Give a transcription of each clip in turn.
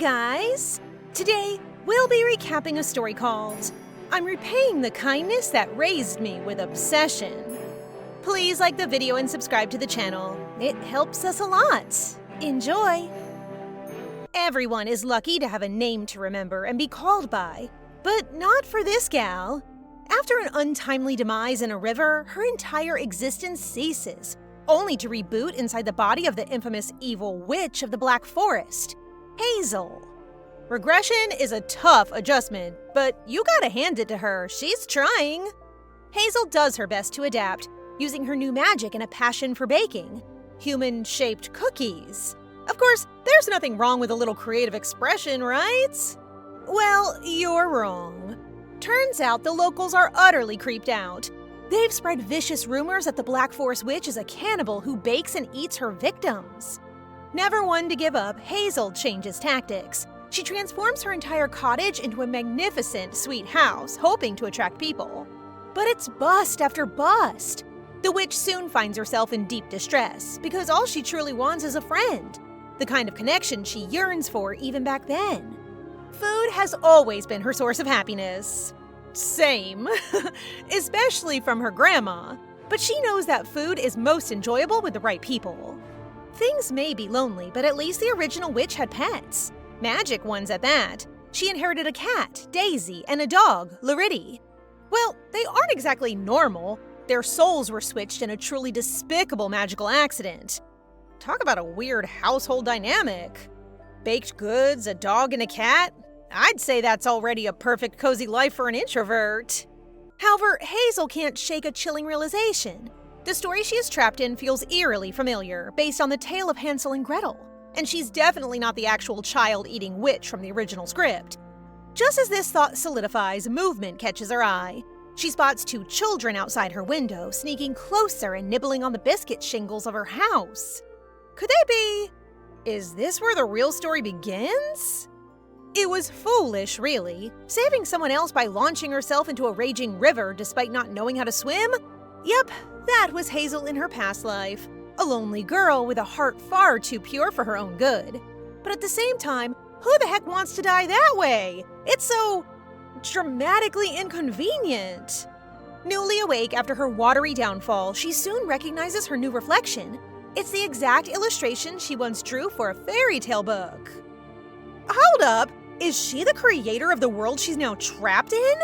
guys! Today, we'll be recapping a story called I'm Repaying the Kindness That Raised Me with Obsession. Please like the video and subscribe to the channel. It helps us a lot. Enjoy! Everyone is lucky to have a name to remember and be called by, but not for this gal. After an untimely demise in a river, her entire existence ceases, only to reboot inside the body of the infamous evil witch of the Black Forest, Hazel. Regression is a tough adjustment, but you gotta hand it to her, she's trying. Hazel does her best to adapt, using her new magic and a passion for baking human-shaped cookies. Of course, there's nothing wrong with a little creative expression, right? Well, you're wrong. Turns out the locals are utterly creeped out. They've spread vicious rumors that the Black Forest Witch is a cannibal who bakes and eats her victims. Never one to give up, Hazel changes tactics. She transforms her entire cottage into a magnificent, sweet house, hoping to attract people. But it's bust after bust. The witch soon finds herself in deep distress, because all she truly wants is a friend, the kind of connection she yearns for even back then. Food has always been her source of happiness. Same. Especially from her grandma. But she knows that food is most enjoyable with the right people. Things may be lonely, but at least the original witch had pets. Magic ones at that. She inherited a cat, Daisy, and a dog, Loridi. Well, they aren't exactly normal. Their souls were switched in a truly despicable magical accident. Talk about a weird household dynamic. Baked goods, a dog, and a cat? I'd say that's already a perfect cozy life for an introvert. However, Hazel can't shake a chilling realization. The story she is trapped in feels eerily familiar, based on the tale of Hansel and Gretel, and she's definitely not the actual child-eating witch from the original script. Just as this thought solidifies, movement catches her eye. She spots two children outside her window, sneaking closer and nibbling on the biscuit shingles of her house. Could they be? Is this where the real story begins? It was foolish, really. Saving someone else by launching herself into a raging river despite not knowing how to swim? Yep, that was Hazel in her past life. A lonely girl with a heart far too pure for her own good. But at the same time, who the heck wants to die that way? It's so dramatically inconvenient. Newly awake after her watery downfall, she soon recognizes her new reflection. It's the exact illustration she once drew for a fairy tale book. Hold up! Is she the creator of the world she's now trapped in?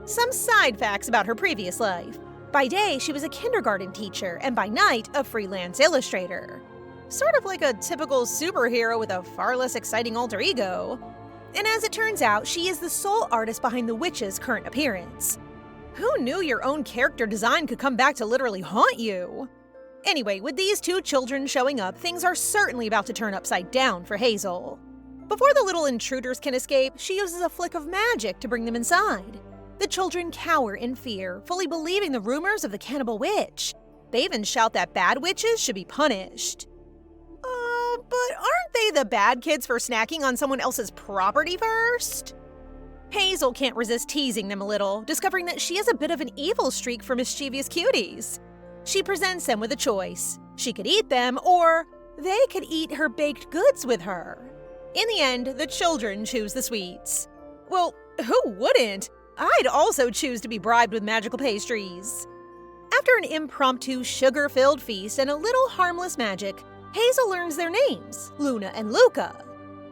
Some side facts about her previous life. By day, she was a kindergarten teacher, and by night, a freelance illustrator. Sort of like a typical superhero with a far less exciting alter ego. And as it turns out, she is the sole artist behind the witch's current appearance. Who knew your own character design could come back to literally haunt you? Anyway, with these two children showing up, things are certainly about to turn upside down for Hazel. Before the little intruders can escape, she uses a flick of magic to bring them inside. The children cower in fear, fully believing the rumors of the cannibal witch. They even shout that bad witches should be punished. But aren't they the bad kids for snacking on someone else's property first? Hazel can't resist teasing them a little, discovering that she has a bit of an evil streak for mischievous cuties. She presents them with a choice. She could eat them, or they could eat her baked goods with her. In the end, the children choose the sweets. Well, who wouldn't? I'd also choose to be bribed with magical pastries. After an impromptu, sugar-filled feast and a little harmless magic, Hazel learns their names, Luna and Luca.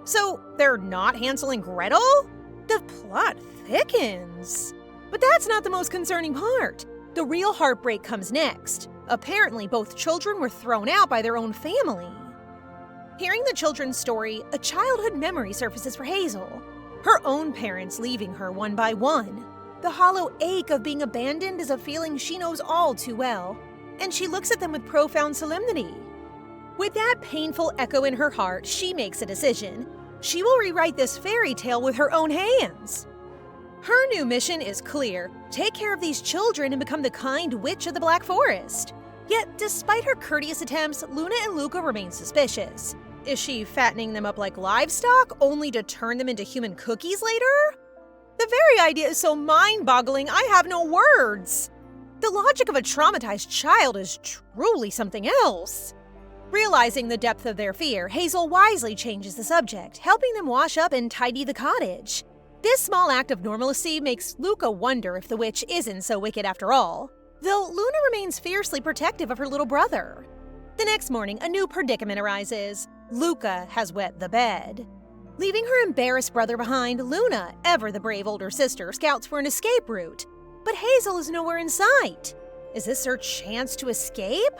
So, they're not Hansel and Gretel? The plot thickens. But that's not the most concerning part. The real heartbreak comes next. Apparently, both children were thrown out by their own family. Hearing the children's story, a childhood memory surfaces for Hazel. Her own parents leaving her one by one. The hollow ache of being abandoned is a feeling she knows all too well, and she looks at them with profound solemnity. With that painful echo in her heart, she makes a decision. She will rewrite this fairy tale with her own hands. Her new mission is clear: take care of these children and become the kind witch of the Black Forest. Yet, despite her courteous attempts, Luna and Luca remain suspicious. Is she fattening them up like livestock, only to turn them into human cookies later? The very idea is so mind-boggling, I have no words. The logic of a traumatized child is truly something else. Realizing the depth of their fear, Hazel wisely changes the subject, helping them wash up and tidy the cottage. This small act of normalcy makes Luca wonder if the witch isn't so wicked after all, though Luna remains fiercely protective of her little brother. The next morning, a new predicament arises. Luca has wet the bed. Leaving her embarrassed brother behind, Luna, ever the brave older sister, scouts for an escape route. But Hazel is nowhere in sight. Is this her chance to escape?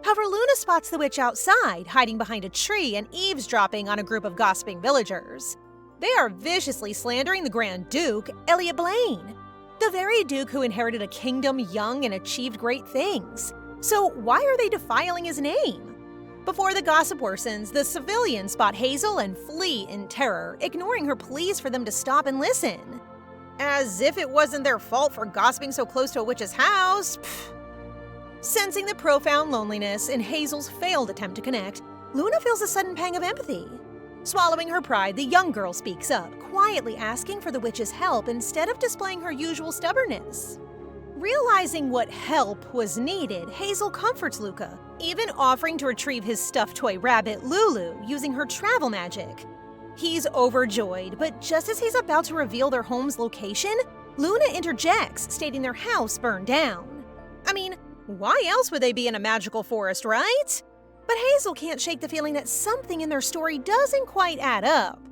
However, Luna spots the witch outside, hiding behind a tree and eavesdropping on a group of gossiping villagers. They are viciously slandering the Grand Duke, Elliot Blaine, the very Duke who inherited a kingdom young and achieved great things. So why are they defiling his name? Before the gossip worsens, the civilians spot Hazel and flee in terror, ignoring her pleas for them to stop and listen. As if it wasn't their fault for gossiping so close to a witch's house. Pfft. Sensing the profound loneliness in Hazel's failed attempt to connect, Luna feels a sudden pang of empathy. Swallowing her pride, the young girl speaks up, quietly asking for the witch's help instead of displaying her usual stubbornness. Realizing what help was needed, Hazel comforts Luca, even offering to retrieve his stuffed toy rabbit Lulu using her travel magic. He's overjoyed, but just as he's about to reveal their home's location, Luna interjects, stating their house burned down. I mean, why else would they be in a magical forest, right? But Hazel can't shake the feeling that something in their story doesn't quite add up.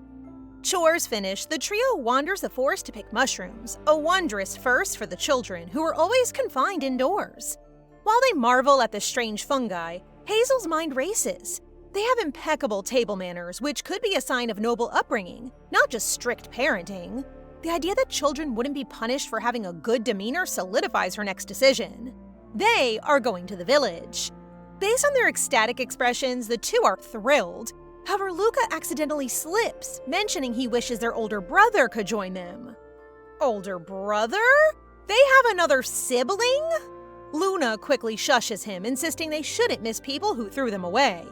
Chores finished, the trio wanders the forest to pick mushrooms, a wondrous first for the children who were always confined indoors. While they marvel at the strange fungi, Hazel's mind races. They have impeccable table manners, which could be a sign of noble upbringing, not just strict parenting. The idea that children wouldn't be punished for having a good demeanor solidifies her next decision. They are going to the village. Based on their ecstatic expressions, the two are thrilled. However, Luca accidentally slips, mentioning he wishes their older brother could join them. Older brother? They have another sibling? Luna quickly shushes him, insisting they shouldn't miss people who threw them away.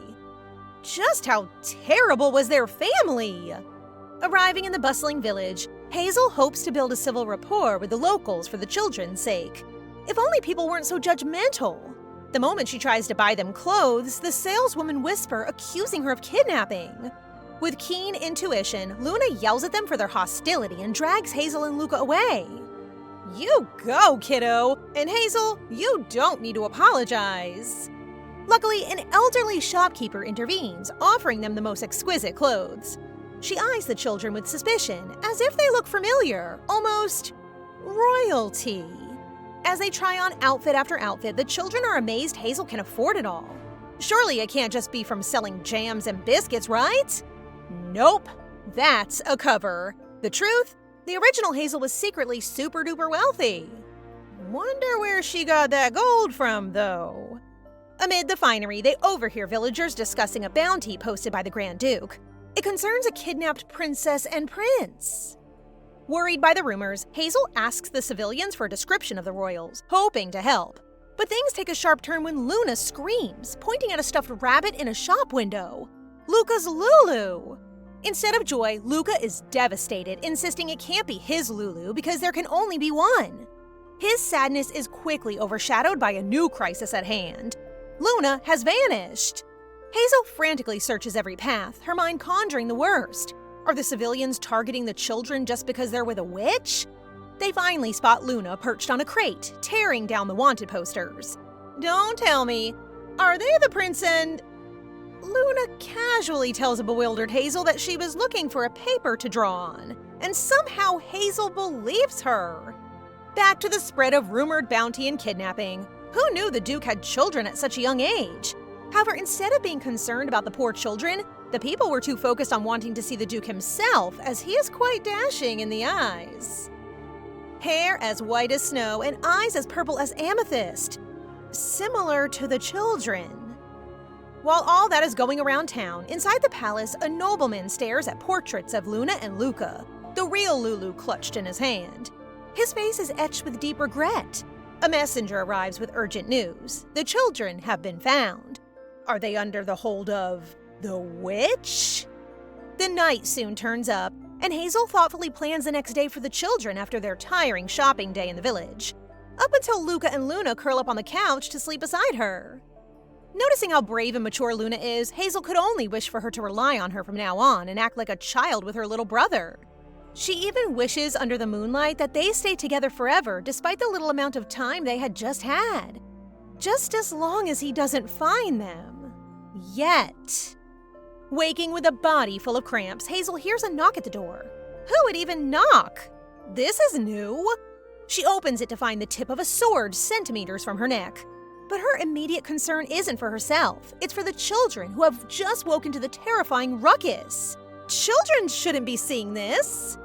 Just how terrible was their family? Arriving in the bustling village, Hazel hopes to build a civil rapport with the locals for the children's sake. If only people weren't so judgmental. The moment she tries to buy them clothes, the saleswoman whispers, accusing her of kidnapping. With keen intuition, Luna yells at them for their hostility and drags Hazel and Luca away. You go, kiddo! And Hazel, you don't need to apologize. Luckily, an elderly shopkeeper intervenes, offering them the most exquisite clothes. She eyes the children with suspicion, as if they look familiar, almost royalty. As they try on outfit after outfit, the children are amazed Hazel can afford it all. Surely it can't just be from selling jams and biscuits, right? Nope, that's a cover. The truth? The original Hazel was secretly super-duper wealthy. Wonder where she got that gold from, though. Amid the finery, they overhear villagers discussing a bounty posted by the Grand Duke. It concerns a kidnapped princess and prince. Worried by the rumors, Hazel asks the civilians for a description of the royals, hoping to help. But things take a sharp turn when Luna screams, pointing at a stuffed rabbit in a shop window. Luca's Lulu! Instead of joy, Luca is devastated, insisting it can't be his Lulu because there can only be one. His sadness is quickly overshadowed by a new crisis at hand. Luna has vanished. Hazel frantically searches every path, her mind conjuring the worst. Are the civilians targeting the children just because they're with a witch? They finally spot Luna perched on a crate, tearing down the wanted posters. Don't tell me. Are they the prince and... Luna casually tells a bewildered Hazel that she was looking for a paper to draw on, and somehow Hazel believes her. Back to the spread of rumored bounty and kidnapping. Who knew the Duke had children at such a young age? However, instead of being concerned about the poor children, the people were too focused on wanting to see the Duke himself, as he is quite dashing in the eyes. Hair as white as snow and eyes as purple as amethyst. Similar to the children. While all that is going around town, inside the palace, a nobleman stares at portraits of Luna and Luca, the real Lulu clutched in his hand. His face is etched with deep regret. A messenger arrives with urgent news. The children have been found. Are they under the hold of the witch? The night soon turns up, and Hazel thoughtfully plans the next day for the children after their tiring shopping day in the village. Up until Luca and Luna curl up on the couch to sleep beside her. Noticing how brave and mature Luna is, Hazel could only wish for her to rely on her from now on and act like a child with her little brother. She even wishes under the moonlight that they stay together forever despite the little amount of time they had just had. Just as long as he doesn't find them. Yet. Waking with a body full of cramps, Hazel hears a knock at the door. Who would even knock? This is new. She opens it to find the tip of a sword centimeters from her neck. But her immediate concern isn't for herself. It's for the children who have just woken to the terrifying ruckus. Children shouldn't be seeing this.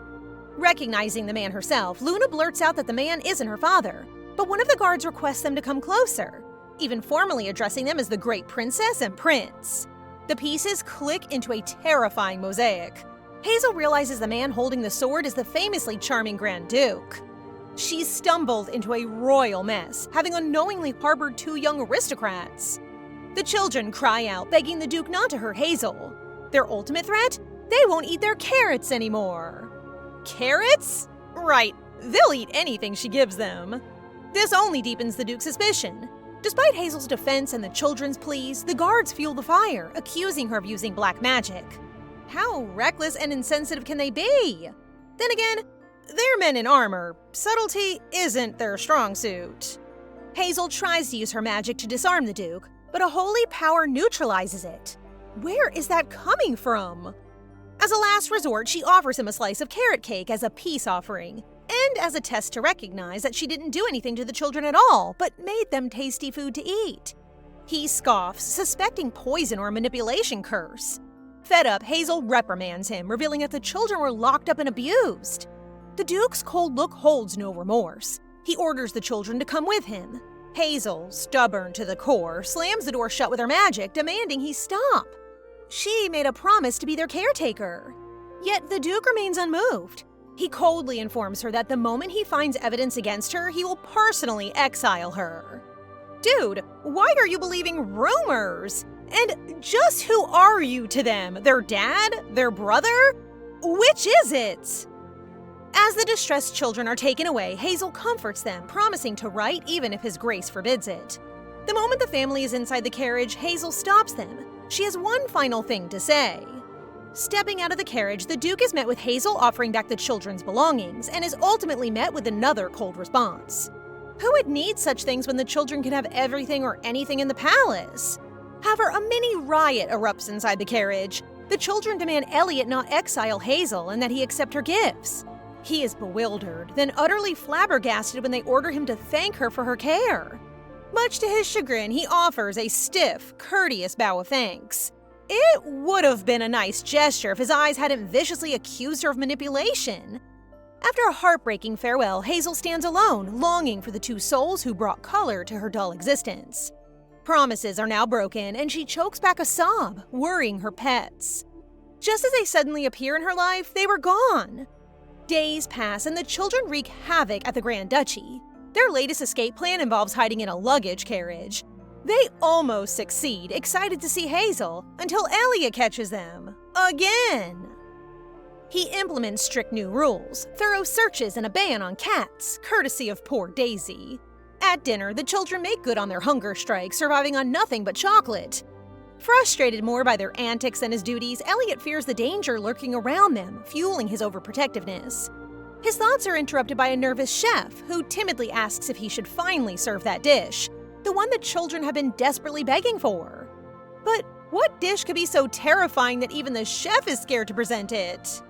Recognizing the man herself, Luna blurts out that the man isn't her father, but one of the guards requests them to come closer, even formally addressing them as the Great Princess and Prince. The pieces click into a terrifying mosaic. Hazel realizes the man holding the sword is the famously charming Grand Duke. She's stumbled into a royal mess, having unknowingly harbored two young aristocrats. The children cry out, begging the Duke not to hurt Hazel. Their ultimate threat? They won't eat their carrots anymore. Carrots? Right, they'll eat anything she gives them. This only deepens the Duke's suspicion. Despite Hazel's defense and the children's pleas, the guards fuel the fire, accusing her of using black magic. How reckless and insensitive can they be? Then again, they're men in armor. Subtlety isn't their strong suit. Hazel tries to use her magic to disarm the Duke, but a holy power neutralizes it. Where is that coming from? As a last resort, she offers him a slice of carrot cake as a peace offering, and as a test to recognize that she didn't do anything to the children at all, but made them tasty food to eat. He scoffs, suspecting poison or manipulation curse. Fed up, Hazel reprimands him, revealing that the children were locked up and abused. The Duke's cold look holds no remorse. He orders the children to come with him. Hazel, stubborn to the core, slams the door shut with her magic, demanding he stop. She made a promise to be their caretaker. Yet the Duke remains unmoved. He coldly informs her that the moment he finds evidence against her, he will personally exile her. Dude, why are you believing rumors? And just who are you to them? Their dad? Their brother? Which is it? As the distressed children are taken away, Hazel comforts them, promising to write even if his grace forbids it. The moment the family is inside the carriage, Hazel stops them. She has one final thing to say. Stepping out of the carriage, the Duke is met with Hazel offering back the children's belongings and is ultimately met with another cold response. Who would need such things when the children can have everything or anything in the palace? However, a mini riot erupts inside the carriage. The children demand Elliot not exile Hazel and that he accept her gifts. He is bewildered, then utterly flabbergasted when they order him to thank her for her care. Much to his chagrin, he offers a stiff, courteous bow of thanks. It would have been a nice gesture if his eyes hadn't viciously accused her of manipulation. After a heartbreaking farewell, Hazel stands alone, longing for the two souls who brought color to her dull existence. Promises are now broken, and she chokes back a sob, worrying her pets. Just as they suddenly appear in her life, they were gone. Days pass, and the children wreak havoc at the Grand Duchy. Their latest escape plan involves hiding in a luggage carriage. They almost succeed, excited to see Hazel, until Elliot catches them. Again! He implements strict new rules, thorough searches and a ban on cats, courtesy of poor Daisy. At dinner, the children make good on their hunger strike, surviving on nothing but chocolate. Frustrated more by their antics than his duties, Elliot fears the danger lurking around them, fueling his overprotectiveness. His thoughts are interrupted by a nervous chef, who timidly asks if he should finally serve that dish, the one the children have been desperately begging for. But what dish could be so terrifying that even the chef is scared to present it?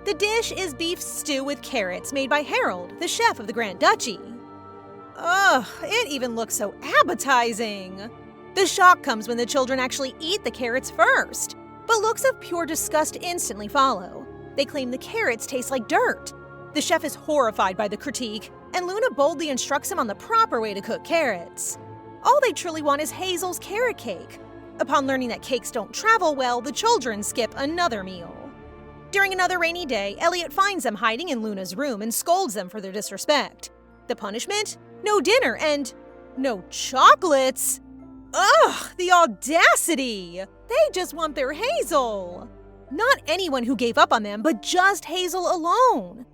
The dish is beef stew with carrots made by Harold, the chef of the Grand Duchy. Ugh, it even looks so appetizing. The shock comes when the children actually eat the carrots first, but looks of pure disgust instantly follow. They claim the carrots taste like dirt. The chef is horrified by the critique, and Luna boldly instructs him on the proper way to cook carrots. All they truly want is Hazel's carrot cake. Upon learning that cakes don't travel well, the children skip another meal. During another rainy day, Elliot finds them hiding in Luna's room and scolds them for their disrespect. The punishment? No dinner and no chocolates! Ugh, the audacity! They just want their Hazel! Not anyone who gave up on them, but just Hazel alone.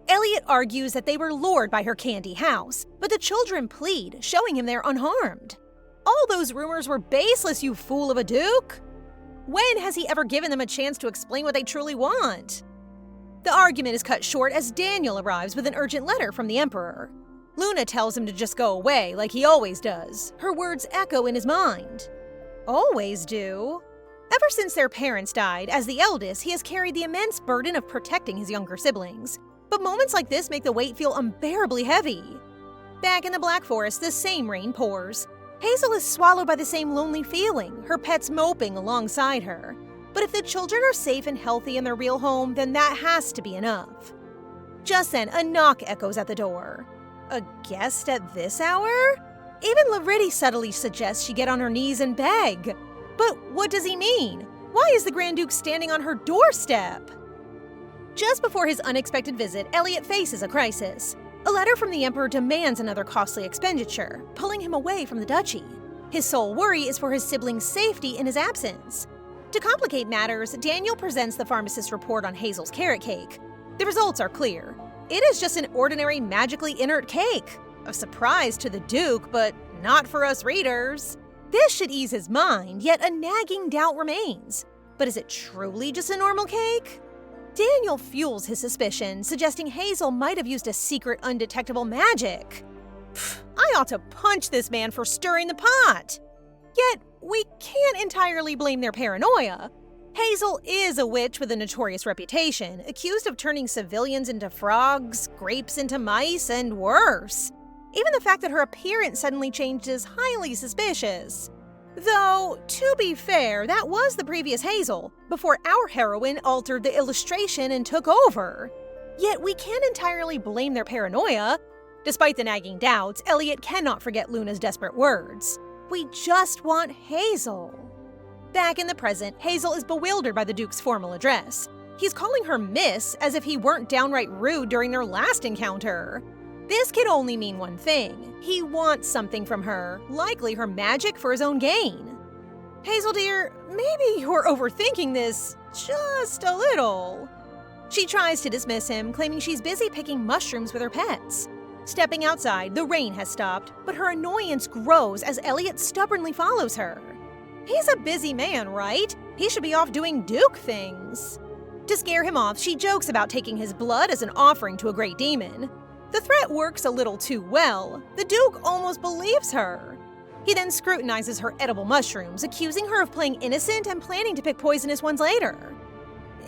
Elliot argues that they were lured by her candy house, but the children plead, showing him they're unharmed. All those rumors were baseless, you fool of a Duke! When has he ever given them a chance to explain what they truly want? The argument is cut short as Daniel arrives with an urgent letter from the Emperor. Luna tells him to just go away, like he always does. Her words echo in his mind. Always do? Ever since their parents died, as the eldest, he has carried the immense burden of protecting his younger siblings. But moments like this make the weight feel unbearably heavy. Back in the Black Forest, the same rain pours. Hazel is swallowed by the same lonely feeling, her pets moping alongside her. But if the children are safe and healthy in their real home, then that has to be enough. Just then, a knock echoes at the door. A guest at this hour? Even Loretta subtly suggests she get on her knees and beg. But what does he mean? Why is the Grand Duke standing on her doorstep? Just before his unexpected visit, Elliot faces a crisis. A letter from the Emperor demands another costly expenditure, pulling him away from the duchy. His sole worry is for his siblings' safety in his absence. To complicate matters, Daniel presents the pharmacist's report on Hazel's carrot cake. The results are clear. It is just an ordinary magically inert cake. A surprise to the Duke, but not for us readers. This should ease his mind, yet a nagging doubt remains. But is it truly just a normal cake? Daniel fuels his suspicion, suggesting Hazel might have used a secret undetectable magic. I ought to punch this man for stirring the pot. Yet, we can't entirely blame their paranoia. Hazel is a witch with a notorious reputation, accused of turning civilians into frogs, grapes into mice, and worse. Even the fact that her appearance suddenly changed is highly suspicious. Though, to be fair, that was the previous Hazel, before our heroine altered the illustration and took over. Yet we can't entirely blame their paranoia. Despite the nagging doubts, Elliot cannot forget Luna's desperate words. We just want Hazel. Back in the present, Hazel is bewildered by the Duke's formal address. He's calling her Miss as if he weren't downright rude during their last encounter. This can only mean one thing. He wants something from her, likely her magic for his own gain. Hazel dear, maybe you're overthinking this just a little. She tries to dismiss him, claiming she's busy picking mushrooms with her pets. Stepping outside, the rain has stopped, but her annoyance grows as Elliot stubbornly follows her. He's a busy man, right? He should be off doing Duke things. To scare him off, she jokes about taking his blood as an offering to a great demon. The threat works a little too well. The Duke almost believes her. He then scrutinizes her edible mushrooms, accusing her of playing innocent and planning to pick poisonous ones later.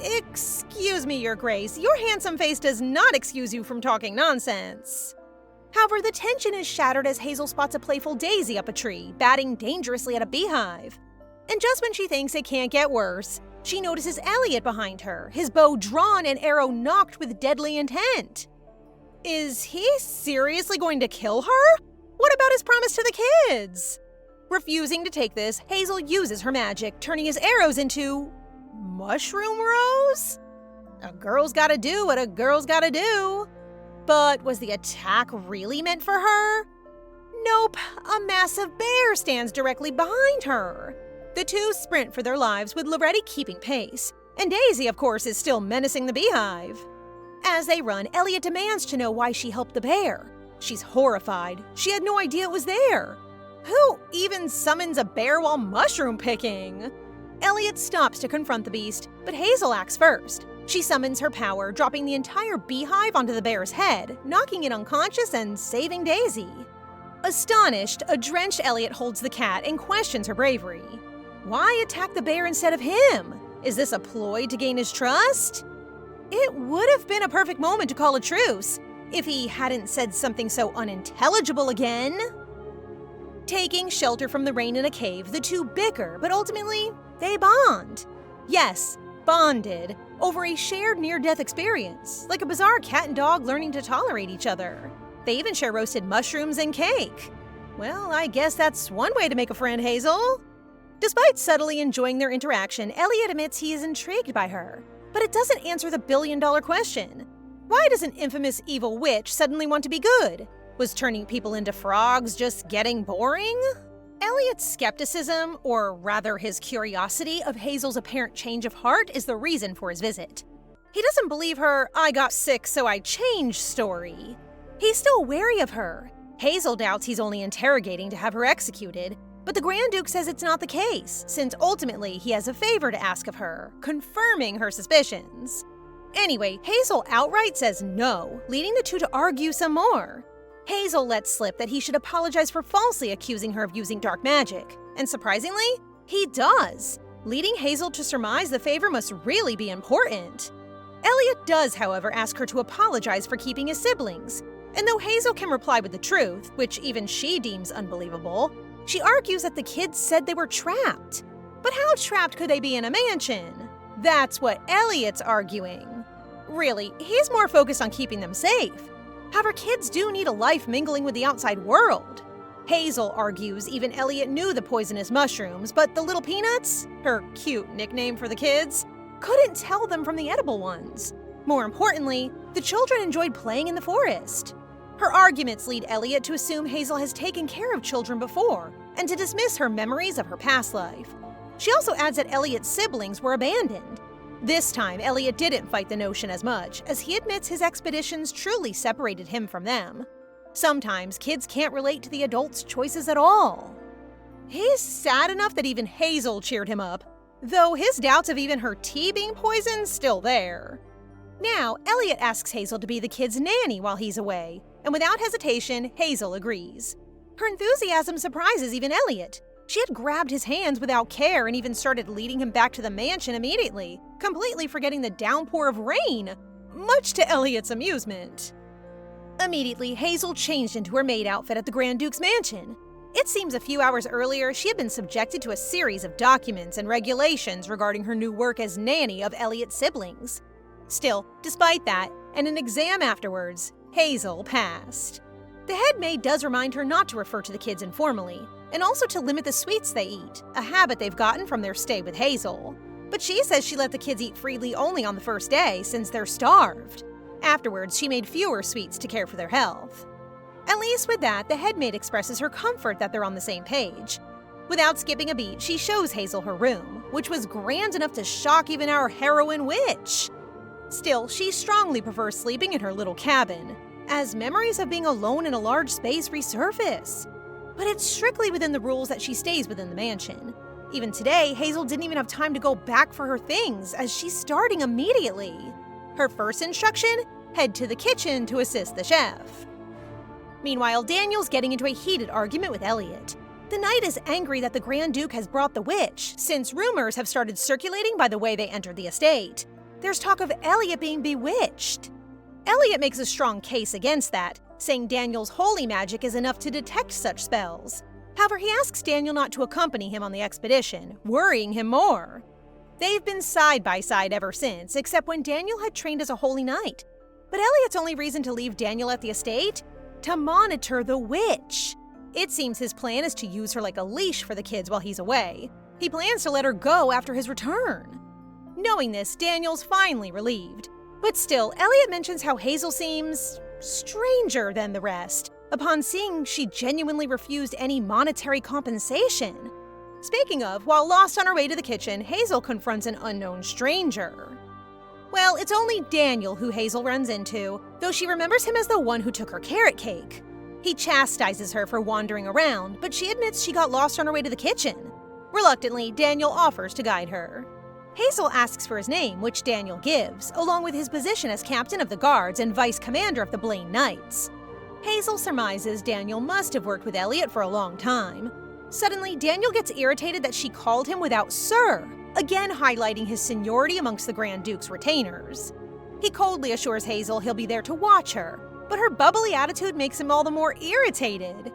Excuse me, Your Grace, your handsome face does not excuse you from talking nonsense. However, the tension is shattered as Hazel spots a playful daisy up a tree, batting dangerously at a beehive. And just when she thinks it can't get worse, she notices Elliot behind her, his bow drawn and arrow nocked with deadly intent. Is he seriously going to kill her? What about his promise to the kids? Refusing to take this, Hazel uses her magic, turning his arrows into mushroom rows? A girl's gotta do what a girl's gotta do. But was the attack really meant for her? Nope, a massive bear stands directly behind her. The two sprint for their lives with Loretta keeping pace, and Daisy, of course, is still menacing the beehive. As they run, Elliot demands to know why she helped the bear. She's horrified. She had no idea it was there. Who even summons a bear while mushroom picking? Elliot stops to confront the beast, but Hazel acts first. She summons her power, dropping the entire beehive onto the bear's head, knocking it unconscious and saving Daisy. Astonished, a drenched Elliot holds the cat and questions her bravery. Why attack the bear instead of him? Is this a ploy to gain his trust? It would have been a perfect moment to call a truce, if he hadn't said something so unintelligible again. Taking shelter from the rain in a cave, the two bicker, but ultimately, they bond. Yes, bonded, over a shared near-death experience, like a bizarre cat and dog learning to tolerate each other. They even share roasted mushrooms and cake. Well, I guess that's one way to make a friend, Hazel. Despite subtly enjoying their interaction, Elliot admits he is intrigued by her. But it doesn't answer the billion-dollar question. Why does an infamous evil witch suddenly want to be good? Was turning people into frogs just getting boring? Elliot's skepticism, or rather his curiosity of Hazel's apparent change of heart, is the reason for his visit. He doesn't believe her "I got sick so I changed" story. He's still wary of her. Hazel doubts he's only interrogating to have her executed. But the Grand Duke says it's not the case, since ultimately he has a favor to ask of her, confirming her suspicions. Anyway, Hazel outright says no, leading the two to argue some more. Hazel lets slip that he should apologize for falsely accusing her of using dark magic, and surprisingly, he does, leading Hazel to surmise the favor must really be important. Elliot does, however, ask her to apologize for keeping his siblings, and though Hazel can reply with the truth, which even she deems unbelievable, she argues that the kids said they were trapped. But how trapped could they be in a mansion? That's what Elliot's arguing. Really, he's more focused on keeping them safe. However, kids do need a life mingling with the outside world. Hazel argues even Elliot knew the poisonous mushrooms, but the little peanuts, her cute nickname for the kids, couldn't tell them from the edible ones. More importantly, the children enjoyed playing in the forest. Her arguments lead Elliot to assume Hazel has taken care of children before, and to dismiss her memories of her past life. She also adds that Elliot's siblings were abandoned. This time, Elliot didn't fight the notion as much, as he admits his expeditions truly separated him from them. Sometimes kids can't relate to the adults' choices at all. He's sad enough that even Hazel cheered him up, though his doubts of even her tea being poisoned still there. Now, Elliot asks Hazel to be the kid's nanny while he's away, and without hesitation, Hazel agrees. Her enthusiasm surprises even Elliot. She had grabbed his hands without care and even started leading him back to the mansion immediately, completely forgetting the downpour of rain, much to Elliot's amusement. Immediately, Hazel changed into her maid outfit at the Grand Duke's mansion. It seems a few hours earlier, she had been subjected to a series of documents and regulations regarding her new work as nanny of Elliot's siblings. Still, despite that, and an exam afterwards, Hazel passed. The head maid does remind her not to refer to the kids informally, and also to limit the sweets they eat, a habit they've gotten from their stay with Hazel. But she says she let the kids eat freely only on the first day since they're starved. Afterwards, she made fewer sweets to care for their health. At least with that, the head maid expresses her comfort that they're on the same page. Without skipping a beat, she shows Hazel her room, which was grand enough to shock even our heroine witch. Still, she strongly prefers sleeping in her little cabin, as memories of being alone in a large space resurface. But it's strictly within the rules that she stays within the mansion. Even today, Hazel didn't even have time to go back for her things, as she's starting immediately. Her first instruction? Head to the kitchen to assist the chef. Meanwhile, Daniel's getting into a heated argument with Elliot. The knight is angry that the Grand Duke has brought the witch, since rumors have started circulating by the way they entered the estate. There's talk of Elliot being bewitched. Elliot makes a strong case against that, saying Daniel's holy magic is enough to detect such spells. However, he asks Daniel not to accompany him on the expedition, worrying him more. They've been side by side ever since, except when Daniel had trained as a holy knight. But Elliot's only reason to leave Daniel at the estate? To monitor the witch. It seems his plan is to use her like a leash for the kids while he's away. He plans to let her go after his return. Knowing this, Daniel's finally relieved. But still, Elliot mentions how Hazel seems stranger than the rest, upon seeing she genuinely refused any monetary compensation. Speaking of, while lost on her way to the kitchen, Hazel confronts an unknown stranger. Well, it's only Daniel who Hazel runs into, though she remembers him as the one who took her carrot cake. He chastises her for wandering around, but she admits she got lost on her way to the kitchen. Reluctantly, Daniel offers to guide her. Hazel asks for his name, which Daniel gives, along with his position as captain of the guards and vice commander of the Blaine Knights. Hazel surmises Daniel must have worked with Elliot for a long time. Suddenly, Daniel gets irritated that she called him without Sir, again highlighting his seniority amongst the Grand Duke's retainers. He coldly assures Hazel he'll be there to watch her, but her bubbly attitude makes him all the more irritated.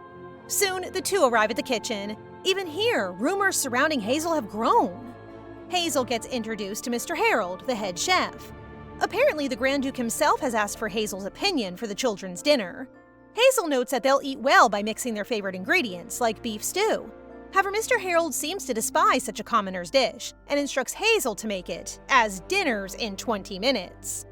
Soon, the two arrive at the kitchen. Even here, rumors surrounding Hazel have grown. Hazel gets introduced to Mr. Harold, the head chef. Apparently, the Grand Duke himself has asked for Hazel's opinion for the children's dinner. Hazel notes that they'll eat well by mixing their favorite ingredients, like beef stew. However, Mr. Harold seems to despise such a commoner's dish and instructs Hazel to make it, as dinner's in 20 minutes.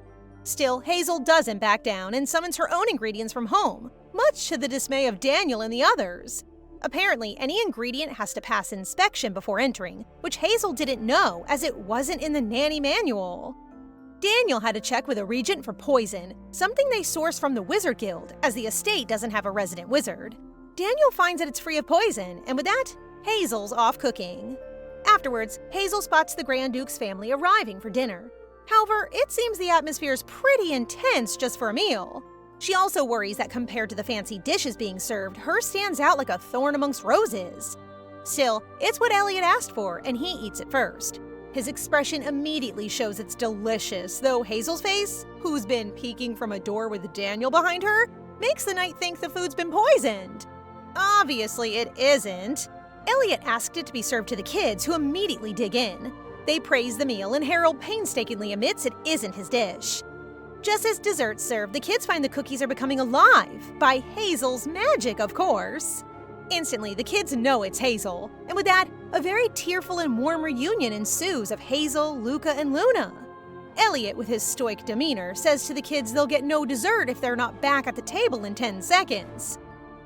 Still, Hazel doesn't back down and summons her own ingredients from home, much to the dismay of Daniel and the others. Apparently, any ingredient has to pass inspection before entering, which Hazel didn't know as it wasn't in the nanny manual. Daniel had to check with a regent for poison, something they source from the Wizard Guild, as the estate doesn't have a resident wizard. Daniel finds that it's free of poison, and with that, Hazel's off cooking. Afterwards, Hazel spots the Grand Duke's family arriving for dinner. However, it seems the atmosphere is pretty intense just for a meal. She also worries that compared to the fancy dishes being served, hers stands out like a thorn amongst roses. Still, it's what Elliot asked for, and he eats it first. His expression immediately shows it's delicious, though Hazel's face, who's been peeking from a door with Daniel behind her, makes the knight think the food's been poisoned. Obviously, it isn't. Elliot asked it to be served to the kids, who immediately dig in. They praise the meal, and Harold painstakingly admits it isn't his dish. Just as dessert's served, the kids find the cookies are becoming alive, by Hazel's magic, of course. Instantly, the kids know it's Hazel, and with that, a very tearful and warm reunion ensues of Hazel, Luca, and Luna. Elliot, with his stoic demeanor, says to the kids they'll get no dessert if they're not back at the table in 10 seconds.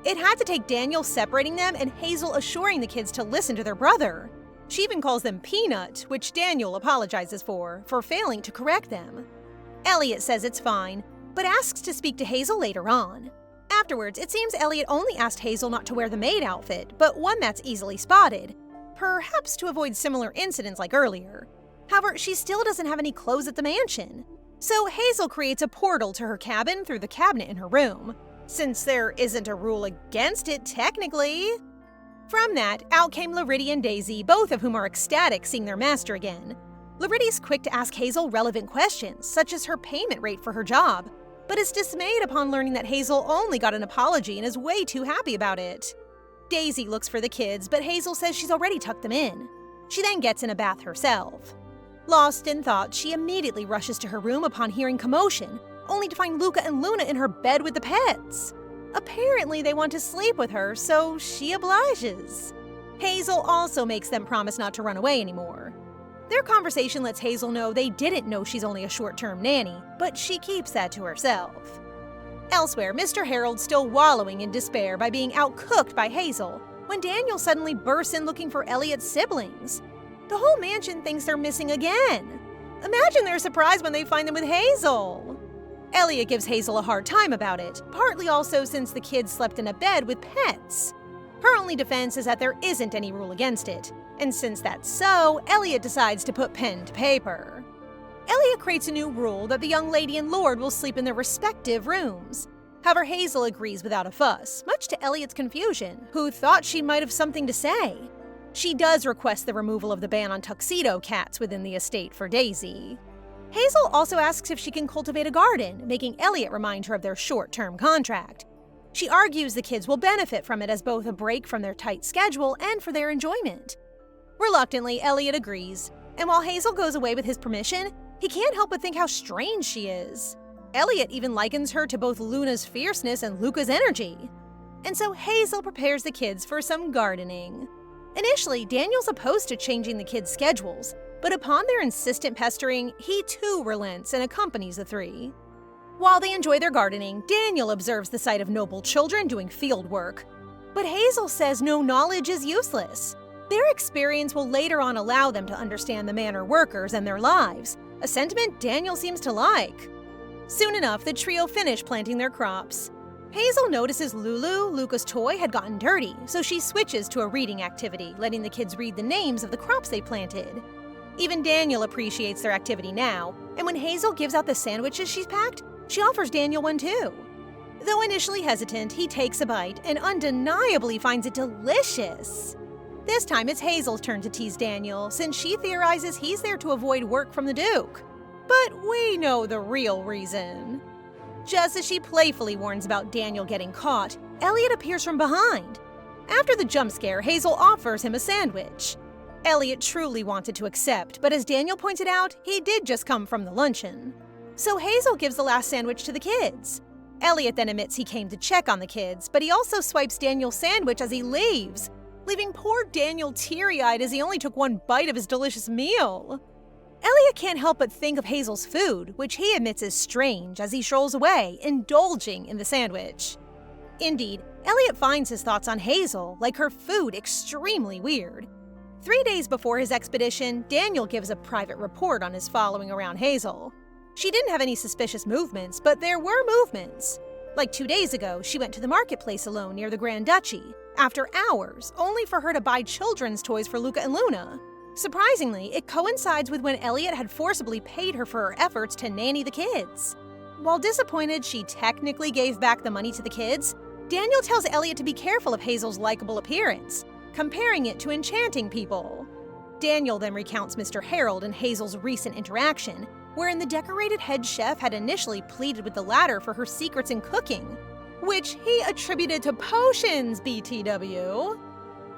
It had to take Daniel separating them and Hazel assuring the kids to listen to their brother. She even calls them Peanut, which Daniel apologizes for failing to correct them. Elliot says it's fine, but asks to speak to Hazel later on. Afterwards, it seems Elliot only asked Hazel not to wear the maid outfit, but one that's easily spotted, perhaps to avoid similar incidents like earlier. However, she still doesn't have any clothes at the mansion. So Hazel creates a portal to her cabin through the cabinet in her room, since there isn't a rule against it technically. From that, out came Laridy and Daisy, both of whom are ecstatic seeing their master again. Laridy's quick to ask Hazel relevant questions, such as her payment rate for her job, but is dismayed upon learning that Hazel only got an apology and is way too happy about it. Daisy looks for the kids, but Hazel says she's already tucked them in. She then gets in a bath herself. Lost in thought, she immediately rushes to her room upon hearing commotion, only to find Luca and Luna in her bed with the pets. Apparently they want to sleep with her, so she obliges. Hazel also makes them promise not to run away anymore. Their conversation lets Hazel know they didn't know she's only a short-term nanny, but she keeps that to herself. Elsewhere, Mr. Harold's still wallowing in despair by being outcooked by Hazel, when Daniel suddenly bursts in looking for Elliot's siblings. The whole mansion thinks they're missing again. Imagine their surprise when they find them with Hazel. Elliot gives Hazel a hard time about it, partly also since the kids slept in a bed with pets. Her only defense is that there isn't any rule against it, and since that's so, Elliot decides to put pen to paper. Elliot creates a new rule that the young lady and lord will sleep in their respective rooms. However, Hazel agrees without a fuss, much to Elliot's confusion, who thought she might have something to say. She does request the removal of the ban on tuxedo cats within the estate for Daisy. Hazel also asks if she can cultivate a garden, making Elliot remind her of their short-term contract. She argues the kids will benefit from it as both a break from their tight schedule and for their enjoyment. Reluctantly, Elliot agrees, and while Hazel goes away with his permission, he can't help but think how strange she is. Elliot even likens her to both Luna's fierceness and Luca's energy. And so Hazel prepares the kids for some gardening. Initially, Daniel's opposed to changing the kids' schedules, but upon their insistent pestering, he too relents and accompanies the three. While they enjoy their gardening, Daniel observes the sight of noble children doing field work. But Hazel says no knowledge is useless. Their experience will later on allow them to understand the manor workers and their lives, a sentiment Daniel seems to like. Soon enough, the trio finish planting their crops. Hazel notices Lulu, Luca's toy, had gotten dirty, so she switches to a reading activity, letting the kids read the names of the crops they planted. Even Daniel appreciates their activity now, and when Hazel gives out the sandwiches she's packed, she offers Daniel one too. Though initially hesitant, he takes a bite and undeniably finds it delicious. This time it's Hazel's turn to tease Daniel, since she theorizes he's there to avoid work from the Duke. But we know the real reason. Just as she playfully warns about Daniel getting caught, Elliot appears from behind. After the jump scare, Hazel offers him a sandwich. Elliot truly wanted to accept, but as Daniel pointed out, he did just come from the luncheon. So Hazel gives the last sandwich to the kids. Elliot then admits he came to check on the kids, but he also swipes Daniel's sandwich as he leaves, leaving poor Daniel teary-eyed as he only took one bite of his delicious meal. Elliot can't help but think of Hazel's food, which he admits is strange as he strolls away, indulging in the sandwich. Indeed, Elliot finds his thoughts on Hazel, like her food, extremely weird. 3 days before his expedition, Daniel gives a private report on his following around Hazel. She didn't have any suspicious movements, but there were movements. Like 2 days ago, she went to the marketplace alone near the Grand Duchy, after hours, only for her to buy children's toys for Luca and Luna. Surprisingly, it coincides with when Elliot had forcibly paid her for her efforts to nanny the kids. While disappointed she technically gave back the money to the kids, Daniel tells Elliot to be careful of Hazel's likable appearance, comparing it to enchanting people. Daniel then recounts Mr. Harold and Hazel's recent interaction, wherein the decorated head chef had initially pleaded with the latter for her secrets in cooking, which he attributed to potions, BTW.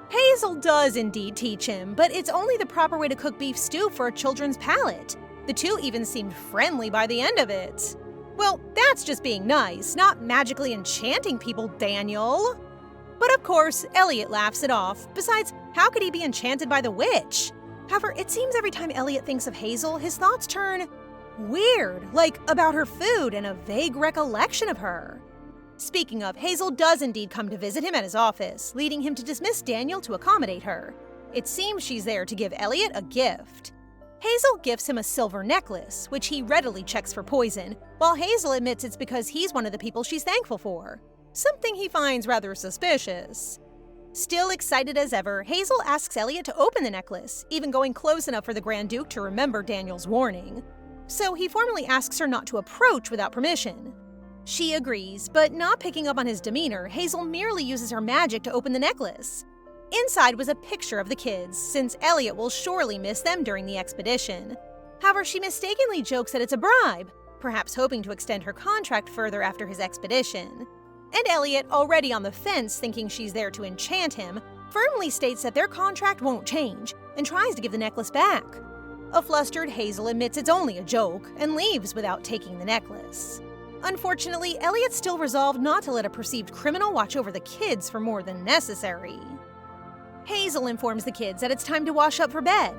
Hazel does indeed teach him, but it's only the proper way to cook beef stew for a children's palate. The two even seemed friendly by the end of it. Well, that's just being nice, not magically enchanting people, Daniel. But of course, Elliot laughs it off. Besides, how could he be enchanted by the witch? However, it seems every time Elliot thinks of Hazel, his thoughts turn weird, like about her food and a vague recollection of her. Speaking of, Hazel does indeed come to visit him at his office, leading him to dismiss Daniel to accommodate her. It seems she's there to give Elliot a gift. Hazel gifts him a silver necklace, which he readily checks for poison, while Hazel admits it's because he's one of the people she's thankful for, something he finds rather suspicious. Still excited as ever, Hazel asks Elliot to open the necklace, even going close enough for the Grand Duke to remember Daniel's warning. So he formally asks her not to approach without permission. She agrees, but not picking up on his demeanor, Hazel merely uses her magic to open the necklace. Inside was a picture of the kids, since Elliot will surely miss them during the expedition. However, she mistakenly jokes that it's a bribe, perhaps hoping to extend her contract further after his expedition. And Elliot, already on the fence thinking she's there to enchant him, firmly states that their contract won't change and tries to give the necklace back. A flustered Hazel admits it's only a joke and leaves without taking the necklace. Unfortunately, Elliot's still resolved not to let a perceived criminal watch over the kids for more than necessary. Hazel informs the kids that it's time to wash up for bed.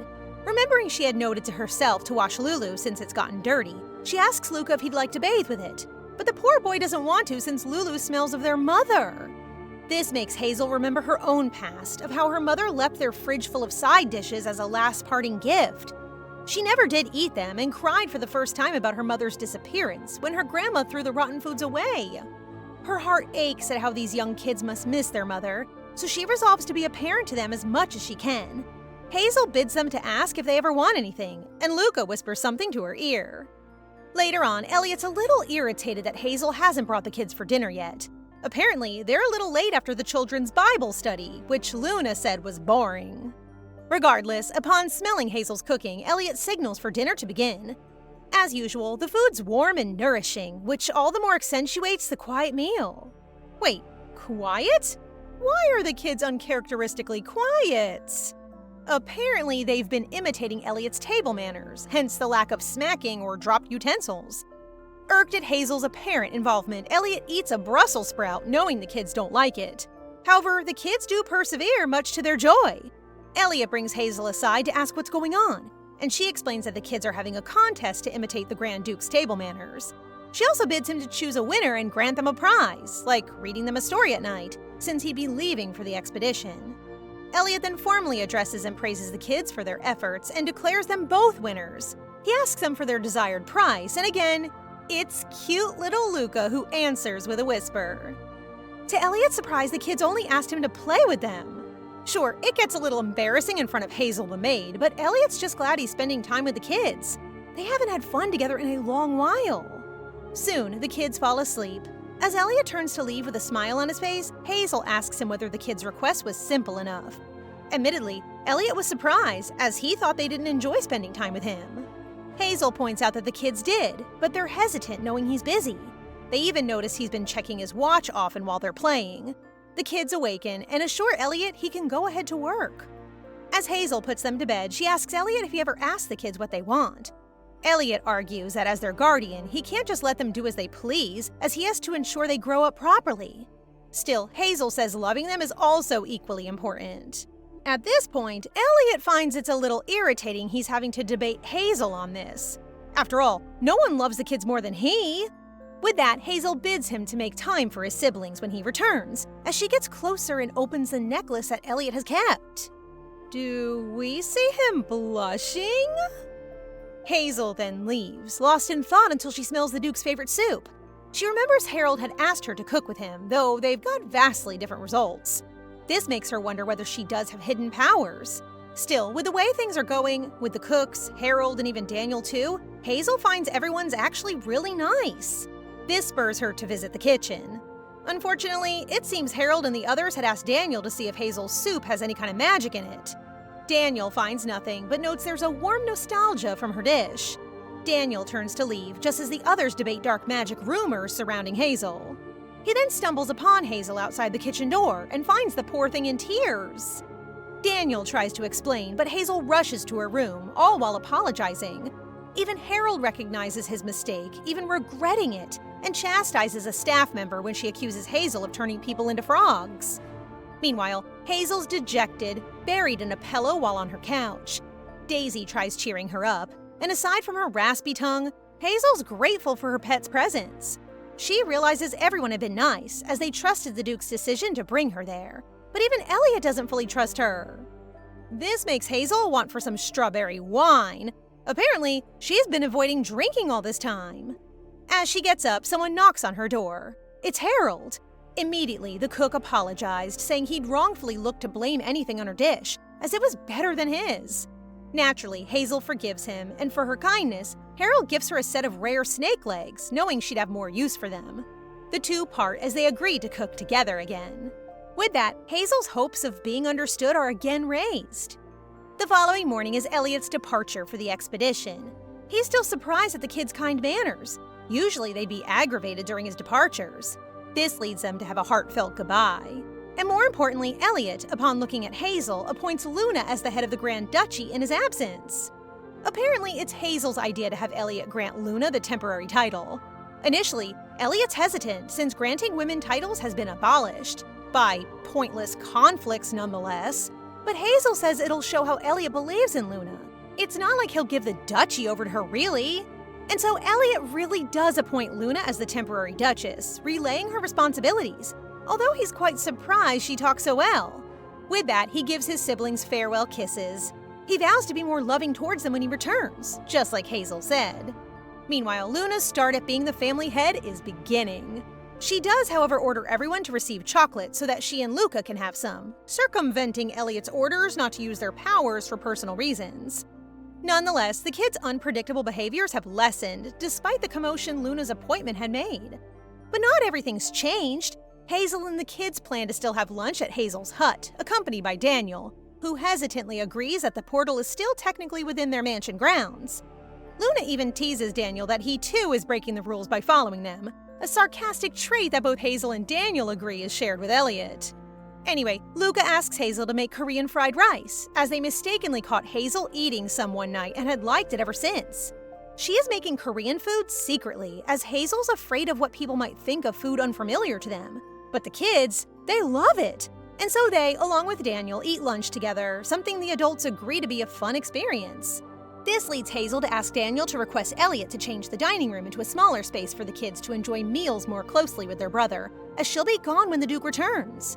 Remembering she had noted to herself to wash Lulu since it's gotten dirty, she asks Luca if he'd like to bathe with it. But the poor boy doesn't want to since Lulu smells of their mother. This makes Hazel remember her own past, of how her mother left their fridge full of side dishes as a last parting gift. She never did eat them and cried for the first time about her mother's disappearance when her grandma threw the rotten foods away. Her heart aches at how these young kids must miss their mother, so she resolves to be a parent to them as much as she can. Hazel bids them to ask if they ever want anything, and Luca whispers something to her ear. Later on, Elliot's a little irritated that Hazel hasn't brought the kids for dinner yet. Apparently, they're a little late after the children's Bible study, which Luna said was boring. Regardless, upon smelling Hazel's cooking, Elliot signals for dinner to begin. As usual, the food's warm and nourishing, which all the more accentuates the quiet meal. Wait, quiet? Why are the kids uncharacteristically quiet? Apparently, they've been imitating Elliot's table manners, hence the lack of smacking or dropped utensils. Irked at Hazel's apparent involvement, Elliot eats a Brussels sprout, knowing the kids don't like it. However, the kids do persevere, much to their joy. Elliot brings Hazel aside to ask what's going on, and she explains that the kids are having a contest to imitate the Grand Duke's table manners. She also bids him to choose a winner and grant them a prize, like reading them a story at night, since he'd be leaving for the expedition. Elliot then formally addresses and praises the kids for their efforts and declares them both winners. He asks them for their desired prize, and again, it's cute little Luca who answers with a whisper. To Elliot's surprise, the kids only asked him to play with them. Sure, it gets a little embarrassing in front of Hazel the maid, but Elliot's just glad he's spending time with the kids. They haven't had fun together in a long while. Soon, the kids fall asleep. As Elliot turns to leave with a smile on his face, Hazel asks him whether the kids' request was simple enough. Admittedly, Elliot was surprised, as he thought they didn't enjoy spending time with him. Hazel points out that the kids did, but they're hesitant knowing he's busy. They even notice he's been checking his watch often while they're playing. The kids awaken and assure Elliot he can go ahead to work. As Hazel puts them to bed, she asks Elliot if he ever asks the kids what they want. Elliot argues that as their guardian, he can't just let them do as they please, as he has to ensure they grow up properly. Still, Hazel says loving them is also equally important. At this point, Elliot finds it's a little irritating he's having to debate Hazel on this. After all, no one loves the kids more than he. With that, Hazel bids him to make time for his siblings when he returns, as she gets closer and opens the necklace that Elliot has kept. Do we see him blushing? Hazel then leaves, lost in thought until she smells the Duke's favorite soup. She remembers Harold had asked her to cook with him, though they've got vastly different results. This makes her wonder whether she does have hidden powers. Still, with the way things are going, with the cooks, Harold, and even Daniel too, Hazel finds everyone's actually really nice. This spurs her to visit the kitchen. Unfortunately, it seems Harold and the others had asked Daniel to see if Hazel's soup has any kind of magic in it. Daniel finds nothing, but notes there's a warm nostalgia from her dish. Daniel turns to leave, just as the others debate dark magic rumors surrounding Hazel. He then stumbles upon Hazel outside the kitchen door and finds the poor thing in tears. Daniel tries to explain, but Hazel rushes to her room, all while apologizing. Even Harold recognizes his mistake, even regretting it, and chastises a staff member when she accuses Hazel of turning people into frogs. Meanwhile, Hazel's dejected, buried in a pillow while on her couch. Daisy tries cheering her up, and aside from her raspy tongue, Hazel's grateful for her pet's presence. She realizes everyone had been nice, as they trusted the Duke's decision to bring her there. But even Elliot doesn't fully trust her. This makes Hazel want for some strawberry wine. Apparently, she's been avoiding drinking all this time. As she gets up, someone knocks on her door. It's Harold. Immediately, the cook apologized, saying he'd wrongfully looked to blame anything on her dish, as it was better than his. Naturally, Hazel forgives him, and for her kindness, Harold gives her a set of rare snake legs, knowing she'd have more use for them. The two part as they agree to cook together again. With that, Hazel's hopes of being understood are again raised. The following morning is Elliot's departure for the expedition. He's still surprised at the kids' kind manners. Usually they'd be aggravated during his departures. This leads them to have a heartfelt goodbye. And more importantly, Elliot, upon looking at Hazel, appoints Luna as the head of the Grand Duchy in his absence. Apparently, it's Hazel's idea to have Elliot grant Luna the temporary title. Initially, Elliot's hesitant since granting women titles has been abolished, by pointless conflicts nonetheless, but Hazel says it'll show how Elliot believes in Luna. It's not like he'll give the duchy over to her, really. And so Elliot really does appoint Luna as the temporary duchess, relaying her responsibilities, although he's quite surprised she talks so well. With that, he gives his siblings farewell kisses. He vows to be more loving towards them when he returns, just like Hazel said. Meanwhile, Luna's start at being the family head is beginning. She does, however, order everyone to receive chocolate so that she and Luca can have some, circumventing Elliot's orders not to use their powers for personal reasons. Nonetheless, the kids' unpredictable behaviors have lessened despite the commotion Luna's appointment had made. But not everything's changed. Hazel and the kids plan to still have lunch at Hazel's hut, accompanied by Daniel, who hesitantly agrees that the portal is still technically within their mansion grounds. Luna even teases Daniel that he too is breaking the rules by following them, a sarcastic trait that both Hazel and Daniel agree is shared with Elliot. Anyway, Luca asks Hazel to make Korean fried rice, as they mistakenly caught Hazel eating some one night and had liked it ever since. She is making Korean food secretly, as Hazel's afraid of what people might think of food unfamiliar to them. But the kids, they love it! And so they, along with Daniel, eat lunch together, something the adults agree to be a fun experience. This leads Hazel to ask Daniel to request Elliot to change the dining room into a smaller space for the kids to enjoy meals more closely with their brother, as she'll be gone when the Duke returns.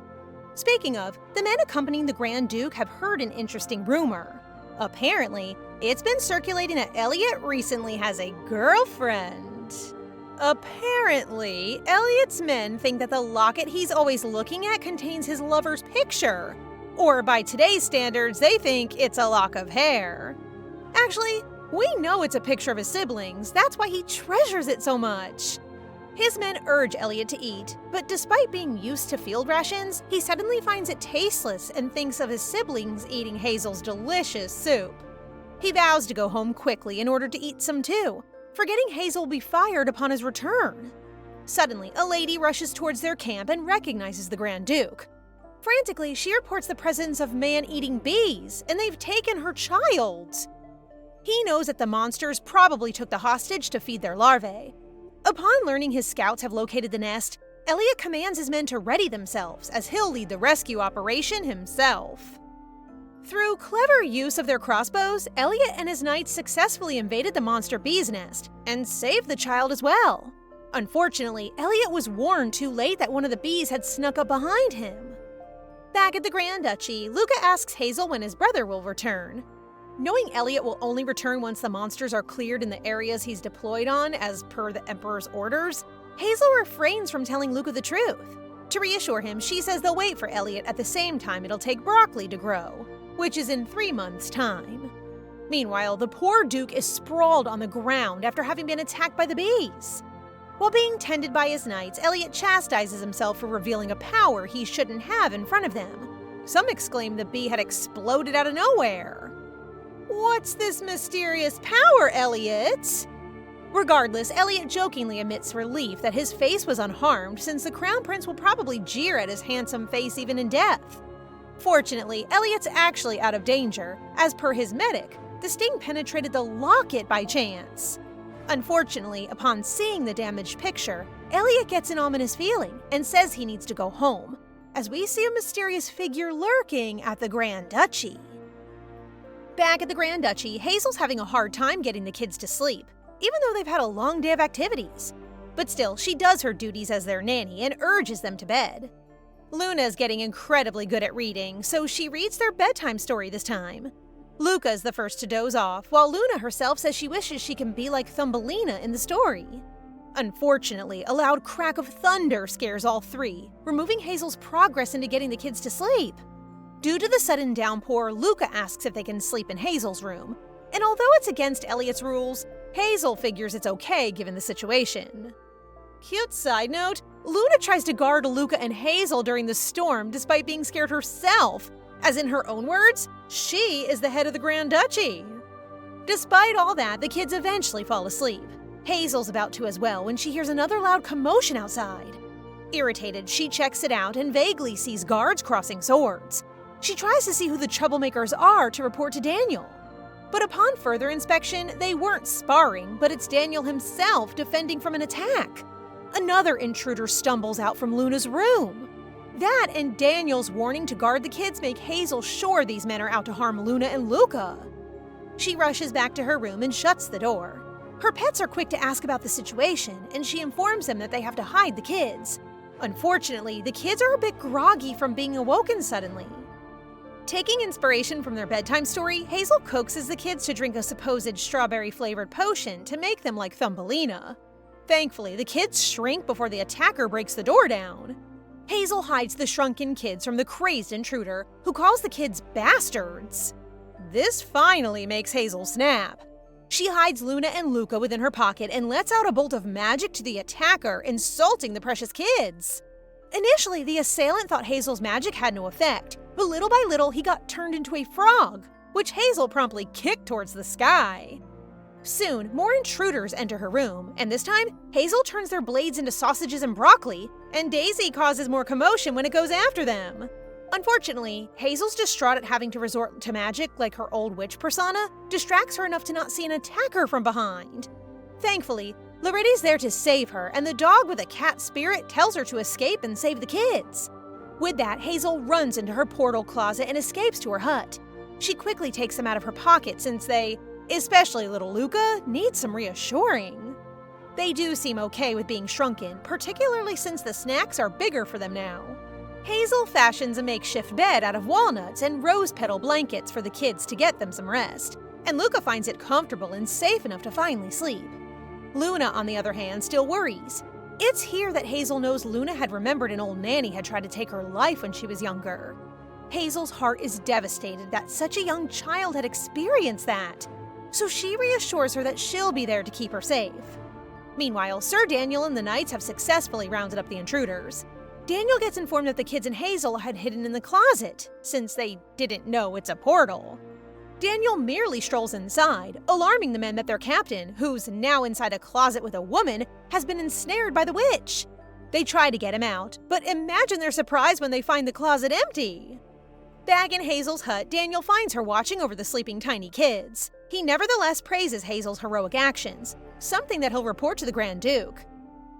Speaking of, the men accompanying the Grand Duke have heard an interesting rumor. Apparently, it's been circulating that Elliot recently has a girlfriend. Apparently, Elliot's men think that the locket he's always looking at contains his lover's picture. Or by today's standards, they think it's a lock of hair. Actually, we know it's a picture of his siblings. That's why he treasures it so much. His men urge Elliot to eat, but despite being used to field rations, he suddenly finds it tasteless and thinks of his siblings eating Hazel's delicious soup. He vows to go home quickly in order to eat some too, forgetting Hazel will be fired upon his return. Suddenly, a lady rushes towards their camp and recognizes the Grand Duke. Frantically, she reports the presence of man-eating bees, and they've taken her child. He knows that the monsters probably took the hostage to feed their larvae. Upon learning his scouts have located the nest, Elliot commands his men to ready themselves, as he'll lead the rescue operation himself. Through clever use of their crossbows, Elliot and his knights successfully invaded the monster bee's nest, and saved the child as well. Unfortunately, Elliot was warned too late that one of the bees had snuck up behind him. Back at the Grand Duchy, Luca asks Hazel when his brother will return. Knowing Elliot will only return once the monsters are cleared in the areas he's deployed on, as per the Emperor's orders, Hazel refrains from telling Luca the truth. To reassure him, she says they'll wait for Elliot at the same time it'll take broccoli to grow, which is in 3 months' time. Meanwhile, the poor Duke is sprawled on the ground after having been attacked by the bees. While being tended by his knights, Elliot chastises himself for revealing a power he shouldn't have in front of them. Some exclaim the bee had exploded out of nowhere. What's this mysterious power, Elliot? Regardless, Elliot jokingly admits relief that his face was unharmed since the Crown Prince will probably jeer at his handsome face even in death. Fortunately, Elliot's actually out of danger. As per his medic, the sting penetrated the locket by chance. Unfortunately, upon seeing the damaged picture, Elliot gets an ominous feeling and says he needs to go home, as we see a mysterious figure lurking at the Grand Duchy. Back at the Grand Duchy, Hazel's having a hard time getting the kids to sleep, even though they've had a long day of activities. But still, she does her duties as their nanny and urges them to bed. Luna's getting incredibly good at reading, so she reads their bedtime story this time. Luca's the first to doze off, while Luna herself says she wishes she can be like Thumbelina in the story. Unfortunately, a loud crack of thunder scares all three, removing Hazel's progress into getting the kids to sleep. Due to the sudden downpour, Luca asks if they can sleep in Hazel's room, and although it's against Elliot's rules, Hazel figures it's okay given the situation. Cute side note, Luna tries to guard Luca and Hazel during the storm despite being scared herself, as in her own words, she is the head of the Grand Duchy. Despite all that, the kids eventually fall asleep. Hazel's about to as well when she hears another loud commotion outside. Irritated, she checks it out and vaguely sees guards crossing swords. She tries to see who the troublemakers are to report to Daniel. But upon further inspection, they weren't sparring, but it's Daniel himself defending from an attack. Another intruder stumbles out from Luna's room. That and Daniel's warning to guard the kids make Hazel sure these men are out to harm Luna and Luca. She rushes back to her room and shuts the door. Her pets are quick to ask about the situation, and she informs them that they have to hide the kids. Unfortunately, the kids are a bit groggy from being awoken suddenly. Taking inspiration from their bedtime story, Hazel coaxes the kids to drink a supposed strawberry-flavored potion to make them like Thumbelina. Thankfully, the kids shrink before the attacker breaks the door down. Hazel hides the shrunken kids from the crazed intruder, who calls the kids bastards. This finally makes Hazel snap. She hides Luna and Luca within her pocket and lets out a bolt of magic to the attacker, insulting the precious kids. Initially, the assailant thought Hazel's magic had no effect, but little by little he got turned into a frog, which Hazel promptly kicked towards the sky. Soon, more intruders enter her room, and this time, Hazel turns their blades into sausages and broccoli, and Daisy causes more commotion when it goes after them. Unfortunately, Hazel's distraught at having to resort to magic like her old witch persona distracts her enough to not see an attacker from behind. Thankfully, Loretti's there to save her, and the dog with a cat spirit tells her to escape and save the kids. With that, Hazel runs into her portal closet and escapes to her hut. She quickly takes them out of her pocket since they, especially little Luca, need some reassuring. They do seem okay with being shrunken, particularly since the snacks are bigger for them now. Hazel fashions a makeshift bed out of walnuts and rose petal blankets for the kids to get them some rest, and Luca finds it comfortable and safe enough to finally sleep. Luna, on the other hand, still worries. It's here that Hazel knows Luna had remembered an old nanny had tried to take her life when she was younger. Hazel's heart is devastated that such a young child had experienced that, so she reassures her that she'll be there to keep her safe. Meanwhile, Sir Daniel and the knights have successfully rounded up the intruders. Daniel gets informed that the kids and Hazel had hidden in the closet, since they didn't know it's a portal. Daniel merely strolls inside, alarming the men that their captain, who's now inside a closet with a woman, has been ensnared by the witch. They try to get him out, but imagine their surprise when they find the closet empty. Back in Hazel's hut, Daniel finds her watching over the sleeping tiny kids. He nevertheless praises Hazel's heroic actions, something that he'll report to the Grand Duke.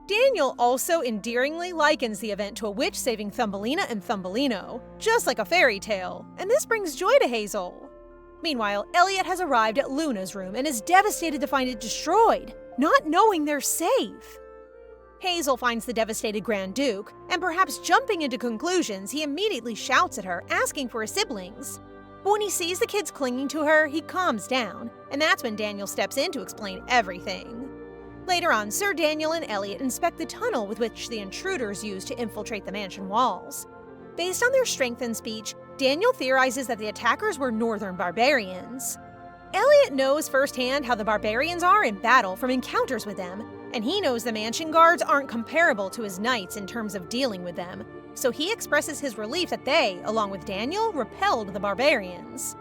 Daniel also endearingly likens the event to a witch saving Thumbelina and Thumbelino, just like a fairy tale, and this brings joy to Hazel. Meanwhile, Elliot has arrived at Luna's room and is devastated to find it destroyed, not knowing they're safe. Hazel finds the devastated Grand Duke, and perhaps jumping into conclusions, he immediately shouts at her, asking for his siblings. But when he sees the kids clinging to her, he calms down, and that's when Daniel steps in to explain everything. Later on, Sir Daniel and Elliot inspect the tunnel with which the intruders used to infiltrate the mansion walls. Based on their strength and speech, Daniel theorizes that the attackers were northern barbarians. Elliot knows firsthand how the barbarians are in battle from encounters with them, and he knows the mansion guards aren't comparable to his knights in terms of dealing with them, so he expresses his relief that they, along with Daniel, repelled the barbarians.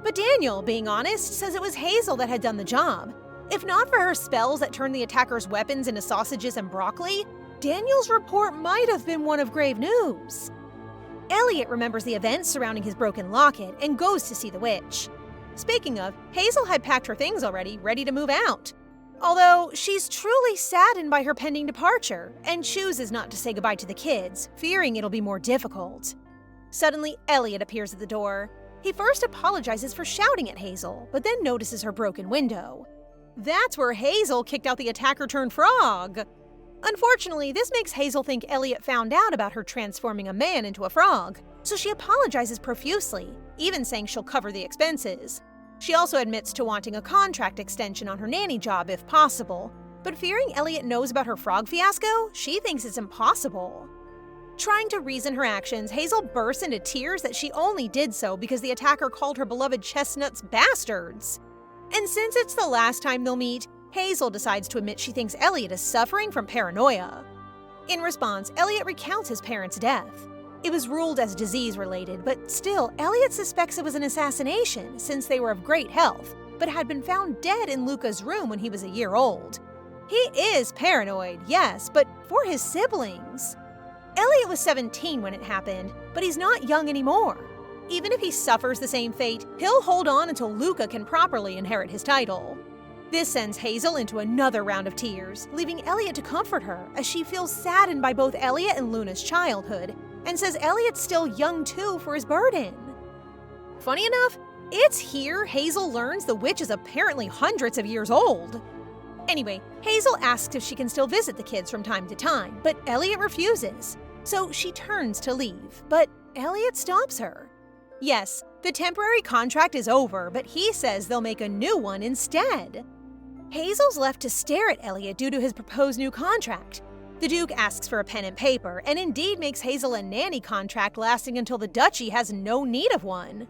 But Daniel, being honest, says it was Hazel that had done the job. If not for her spells that turned the attackers' weapons into sausages and broccoli, Daniel's report might have been one of grave news. Elliot remembers the events surrounding his broken locket and goes to see the witch. Speaking of, Hazel had packed her things already, ready to move out. Although, she's truly saddened by her pending departure and chooses not to say goodbye to the kids, fearing it'll be more difficult. Suddenly, Elliot appears at the door. He first apologizes for shouting at Hazel, but then notices her broken window. That's where Hazel kicked out the attacker-turned-frog. Unfortunately, this makes Hazel think Elliot found out about her transforming a man into a frog, so she apologizes profusely, even saying she'll cover the expenses. She also admits to wanting a contract extension on her nanny job if possible, but fearing Elliot knows about her frog fiasco, she thinks it's impossible. Trying to reason her actions, Hazel bursts into tears that she only did so because the attacker called her beloved chestnuts bastards. And since it's the last time they'll meet, Hazel decides to admit she thinks Elliot is suffering from paranoia. In response, Elliot recounts his parents' death. It was ruled as disease-related, but still, Elliot suspects it was an assassination since they were of great health, but had been found dead in Luca's room when he was a year old. He is paranoid, yes, but for his siblings. Elliot was 17 when it happened, but he's not young anymore. Even if he suffers the same fate, he'll hold on until Luca can properly inherit his title. This sends Hazel into another round of tears, leaving Elliot to comfort her as she feels saddened by both Elliot and Luna's childhood, and says Elliot's still young too for his burden. Funny enough, it's here Hazel learns the witch is apparently hundreds of years old. Anyway, Hazel asks if she can still visit the kids from time to time, but Elliot refuses. So she turns to leave, but Elliot stops her. Yes, the temporary contract is over, but he says they'll make a new one instead. Hazel's left to stare at Elliot due to his proposed new contract. The Duke asks for a pen and paper, and indeed makes Hazel a nanny contract lasting until the duchy has no need of one.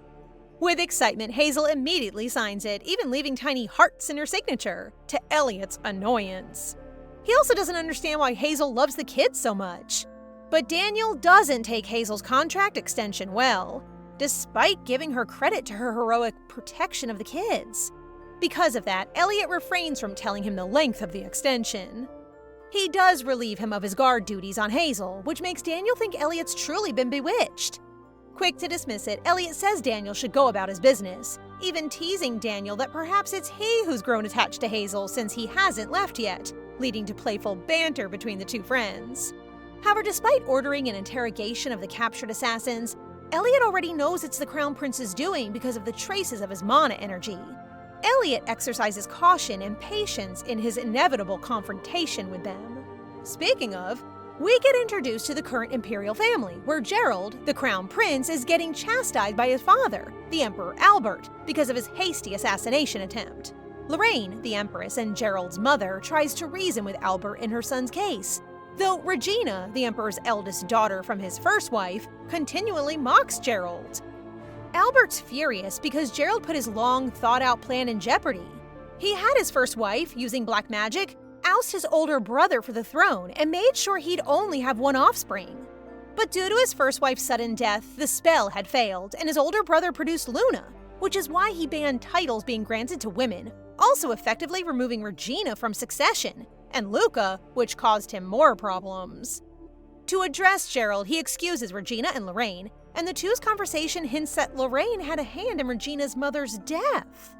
With excitement, Hazel immediately signs it, even leaving tiny hearts in her signature, to Elliot's annoyance. He also doesn't understand why Hazel loves the kids so much. But Daniel doesn't take Hazel's contract extension well, despite giving her credit to her heroic protection of the kids. Because of that, Elliot refrains from telling him the length of the extension. He does relieve him of his guard duties on Hazel, which makes Daniel think Elliot's truly been bewitched. Quick to dismiss it, Elliot says Daniel should go about his business, even teasing Daniel that perhaps it's he who's grown attached to Hazel since he hasn't left yet, leading to playful banter between the two friends. However, despite ordering an interrogation of the captured assassins, Elliot already knows it's the Crown Prince's doing because of the traces of his mana energy. Elliot exercises caution and patience in his inevitable confrontation with them. Speaking of, we get introduced to the current Imperial family, where Gerald, the Crown Prince, is getting chastised by his father, the Emperor Albert, because of his hasty assassination attempt. Lorraine, the Empress and Gerald's mother, tries to reason with Albert in her son's case, though Regina, the Emperor's eldest daughter from his first wife, continually mocks Gerald. Albert's furious because Gerald put his long, thought-out plan in jeopardy. He had his first wife, using black magic, oust his older brother for the throne and made sure he'd only have one offspring. But due to his first wife's sudden death, the spell had failed, and his older brother produced Luna, which is why he banned titles being granted to women, also effectively removing Regina from succession, and Luca, which caused him more problems. To address Gerald, he excuses Regina and Lorraine, and the two's conversation hints that Lorraine had a hand in Regina's mother's death.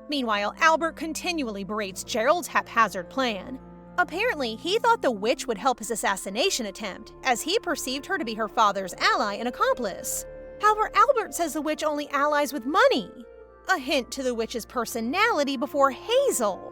Meanwhile, Albert continually berates Gerald's haphazard plan. Apparently, he thought the witch would help his assassination attempt, as he perceived her to be her father's ally and accomplice. However, Albert says the witch only allies with money, a hint to the witch's personality before Hazel.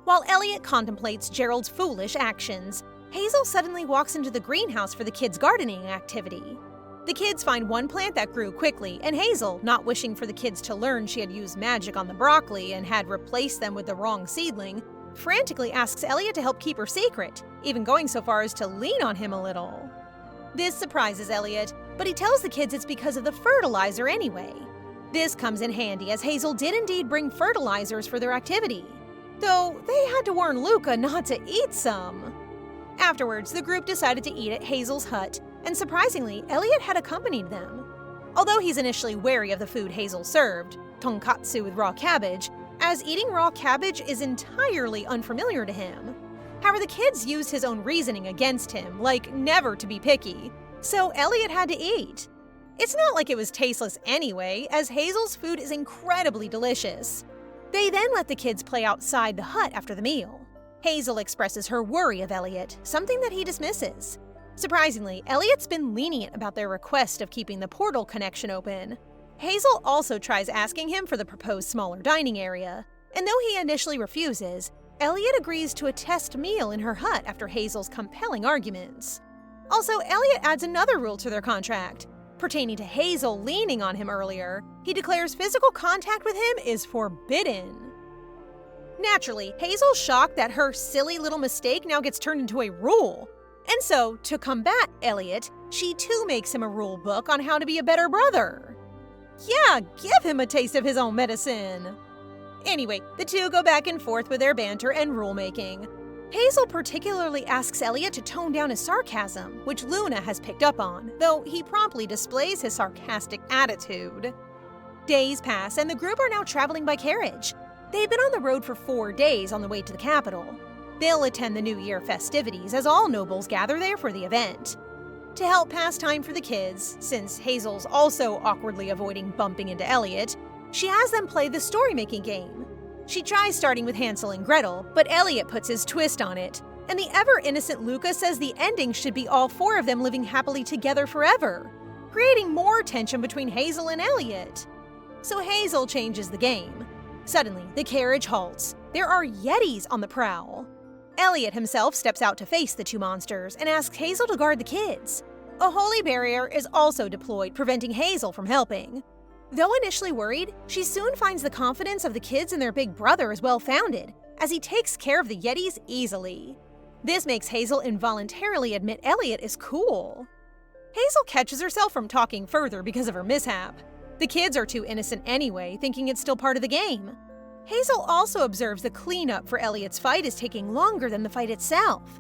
While Elliot contemplates Gerald's foolish actions, Hazel suddenly walks into the greenhouse for the kids' gardening activity. The kids find one plant that grew quickly, and Hazel, not wishing for the kids to learn she had used magic on the broccoli and had replaced them with the wrong seedling, frantically asks Elliot to help keep her secret, even going so far as to lean on him a little. This surprises Elliot, but he tells the kids it's because of the fertilizer anyway. This comes in handy as Hazel did indeed bring fertilizers for their activity, though they had to warn Luca not to eat some. Afterwards, the group decided to eat at Hazel's hut, and surprisingly, Elliot had accompanied them. Although he's initially wary of the food Hazel served, tonkatsu with raw cabbage, as eating raw cabbage is entirely unfamiliar to him. However, the kids used his own reasoning against him, like never to be picky, so Elliot had to eat. It's not like it was tasteless anyway, as Hazel's food is incredibly delicious. They then let the kids play outside the hut after the meal. Hazel expresses her worry of Elliot, something that he dismisses. Surprisingly, Elliot's been lenient about their request of keeping the portal connection open. Hazel also tries asking him for the proposed smaller dining area, and though he initially refuses, Elliot agrees to a test meal in her hut after Hazel's compelling arguments. Also, Elliot adds another rule to their contract. Pertaining to Hazel leaning on him earlier, he declares physical contact with him is forbidden. Naturally, Hazel's shocked that her silly little mistake now gets turned into a rule. And so, to combat Elliot, she too makes him a rule book on how to be a better brother. Yeah, give him a taste of his own medicine. Anyway, the two go back and forth with their banter and rule-making. Hazel particularly asks Elliot to tone down his sarcasm, which Luna has picked up on, though he promptly displays his sarcastic attitude. Days pass, and the group are now traveling by carriage. They've been on the road for 4 days on the way to the capital. They'll attend the New Year festivities as all nobles gather there for the event. To help pass time for the kids, since Hazel's also awkwardly avoiding bumping into Elliot, she has them play the story-making game. She tries starting with Hansel and Gretel, but Elliot puts his twist on it, and the ever-innocent Luca says the ending should be all 4 of them living happily together forever, creating more tension between Hazel and Elliot. So Hazel changes the game. Suddenly, the carriage halts. There are Yetis on the prowl. Elliot himself steps out to face the 2 monsters and asks Hazel to guard the kids. A holy barrier is also deployed, preventing Hazel from helping. Though initially worried, she soon finds the confidence of the kids and their big brother is well-founded, as he takes care of the Yetis easily. This makes Hazel involuntarily admit Elliot is cool. Hazel catches herself from talking further because of her mishap. The kids are too innocent anyway, thinking it's still part of the game. Hazel also observes the cleanup for Elliot's fight is taking longer than the fight itself.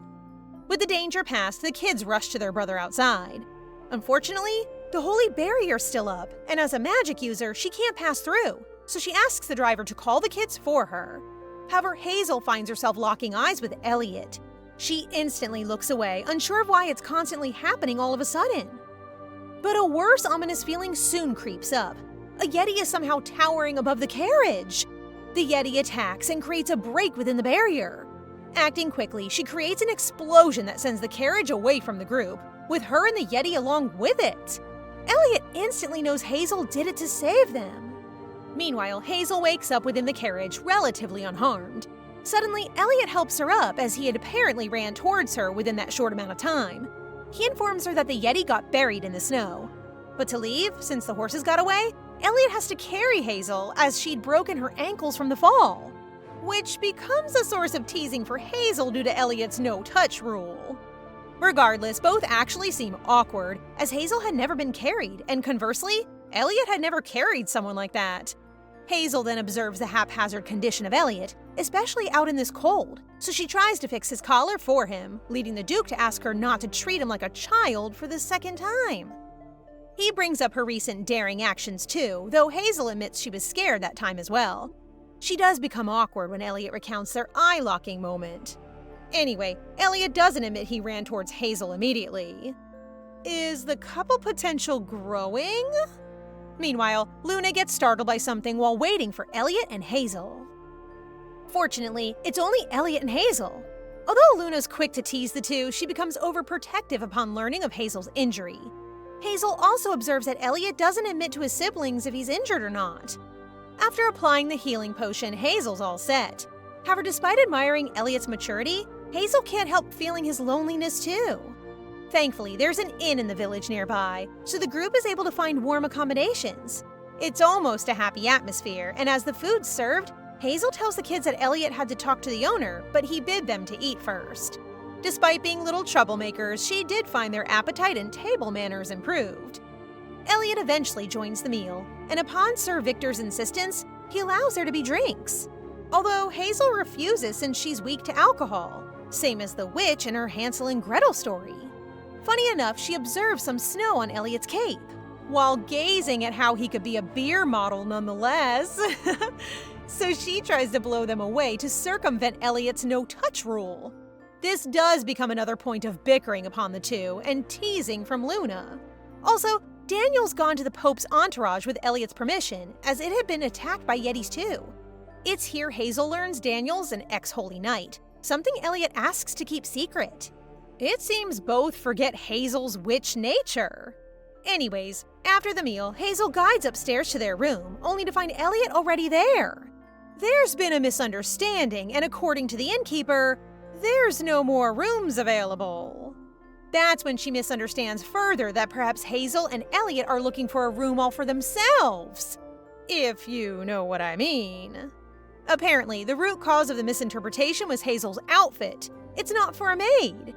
With the danger past, the kids rush to their brother outside. Unfortunately, the holy barrier's still up, and as a magic user, she can't pass through, so she asks the driver to call the kids for her. However, Hazel finds herself locking eyes with Elliot. She instantly looks away, unsure of why it's constantly happening all of a sudden. But a worse ominous feeling soon creeps up. A Yeti is somehow towering above the carriage. The Yeti attacks and creates a break within the barrier. Acting quickly, she creates an explosion that sends the carriage away from the group, with her and the Yeti along with it. Elliot instantly knows Hazel did it to save them. Meanwhile, Hazel wakes up within the carriage, relatively unharmed. Suddenly, Elliot helps her up as he had apparently ran towards her within that short amount of time. He informs her that the Yeti got buried in the snow. But to leave, since the horses got away, Elliot has to carry Hazel as she'd broken her ankles from the fall, which becomes a source of teasing for Hazel due to Elliot's no-touch rule. Regardless, both actually seem awkward, as Hazel had never been carried, and conversely, Elliot had never carried someone like that. Hazel then observes the haphazard condition of Elliot, especially out in this cold, so she tries to fix his collar for him, leading the Duke to ask her not to treat him like a child for the 2nd time. He brings up her recent daring actions too, though Hazel admits she was scared that time as well. She does become awkward when Elliot recounts their eye-locking moment. Anyway, Elliot doesn't admit he ran towards Hazel immediately. Is the couple potential growing? Meanwhile, Luna gets startled by something while waiting for Elliot and Hazel. Fortunately, it's only Elliot and Hazel. Although Luna's quick to tease the two, she becomes overprotective upon learning of Hazel's injury. Hazel also observes that Elliot doesn't admit to his siblings if he's injured or not. After applying the healing potion, Hazel's all set. However, despite admiring Elliot's maturity, Hazel can't help feeling his loneliness too. Thankfully, there's an inn in the village nearby, so the group is able to find warm accommodations. It's almost a happy atmosphere, and as the food's served, Hazel tells the kids that Elliot had to talk to the owner, but he bid them to eat first. Despite being little troublemakers, she did find their appetite and table manners improved. Elliot eventually joins the meal, and upon Sir Victor's insistence, he allows there to be drinks. Although Hazel refuses since she's weak to alcohol, same as the witch in her Hansel and Gretel story. Funny enough, she observes some snow on Elliot's cape, while gazing at how he could be a beer model nonetheless. So she tries to blow them away to circumvent Elliot's no-touch rule. This does become another point of bickering upon the two and teasing from Luna. Also, Daniel's gone to the Pope's entourage with Elliot's permission, as it had been attacked by Yetis too. It's here Hazel learns Daniel's an ex-Holy Knight, something Elliot asks to keep secret. It seems both forget Hazel's witch nature. Anyways, after the meal, Hazel guides upstairs to their room, only to find Elliot already there. There's been a misunderstanding, and according to the innkeeper, there's no more rooms available. That's when she misunderstands further that perhaps Hazel and Elliot are looking for a room all for themselves. If you know what I mean. Apparently, the root cause of the misinterpretation was Hazel's outfit. It's not for a maid.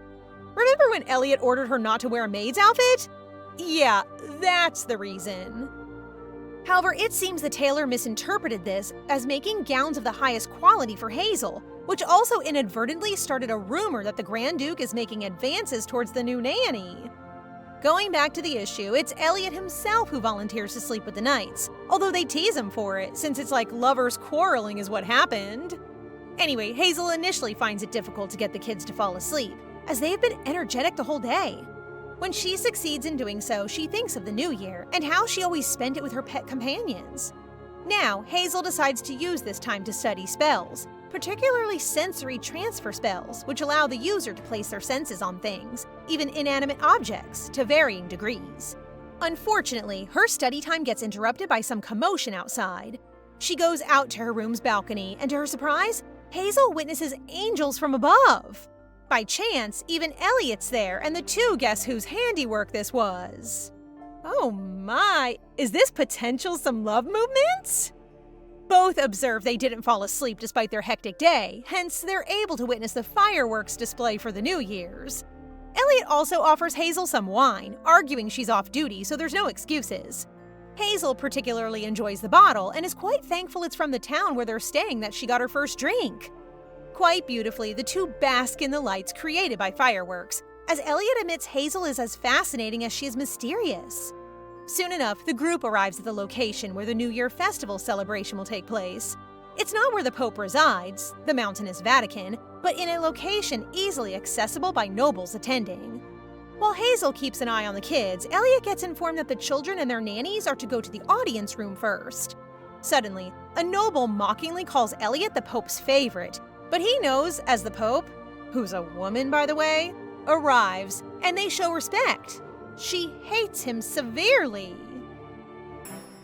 Remember when Elliot ordered her not to wear a maid's outfit? Yeah, that's the reason. However, it seems the tailor misinterpreted this as making gowns of the highest quality for Hazel, which also inadvertently started a rumor that the Grand Duke is making advances towards the new nanny. Going back to the issue, it's Elliot himself who volunteers to sleep with the knights, although they tease him for it, since it's like lovers quarreling is what happened. Anyway, Hazel initially finds it difficult to get the kids to fall asleep, as they have been energetic the whole day. When she succeeds in doing so, she thinks of the new year and how she always spent it with her pet companions. Now, Hazel decides to use this time to study spells, particularly sensory transfer spells, which allow the user to place their senses on things, even inanimate objects, to varying degrees. Unfortunately, her study time gets interrupted by some commotion outside. She goes out to her room's balcony, and to her surprise, Hazel witnesses angels from above. By chance, even Elliot's there, and the two guess whose handiwork this was. Oh my, is this potential some love movements? Both observe they didn't fall asleep despite their hectic day, hence they're able to witness the fireworks display for the New Year's. Elliot also offers Hazel some wine, arguing she's off duty so there's no excuses. Hazel particularly enjoys the bottle and is quite thankful it's from the town where they're staying that she got her first drink. Quite beautifully, the two bask in the lights created by fireworks, as Elliot admits Hazel is as fascinating as she is mysterious. Soon enough, the group arrives at the location where the New Year festival celebration will take place. It's not where the Pope resides, the mountainous Vatican, but in a location easily accessible by nobles attending. While Hazel keeps an eye on the kids, Elliot gets informed that the children and their nannies are to go to the audience room first. Suddenly, a noble mockingly calls Elliot the Pope's favorite, but he knows as the Pope, who's a woman by the way, arrives, and they show respect. She hates him severely.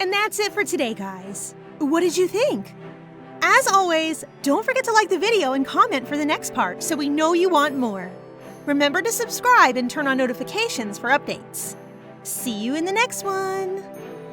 And that's it for today, guys. What did you think? As always, don't forget to like the video and comment for the next part so we know you want more. Remember to subscribe and turn on notifications for updates. See you in the next one!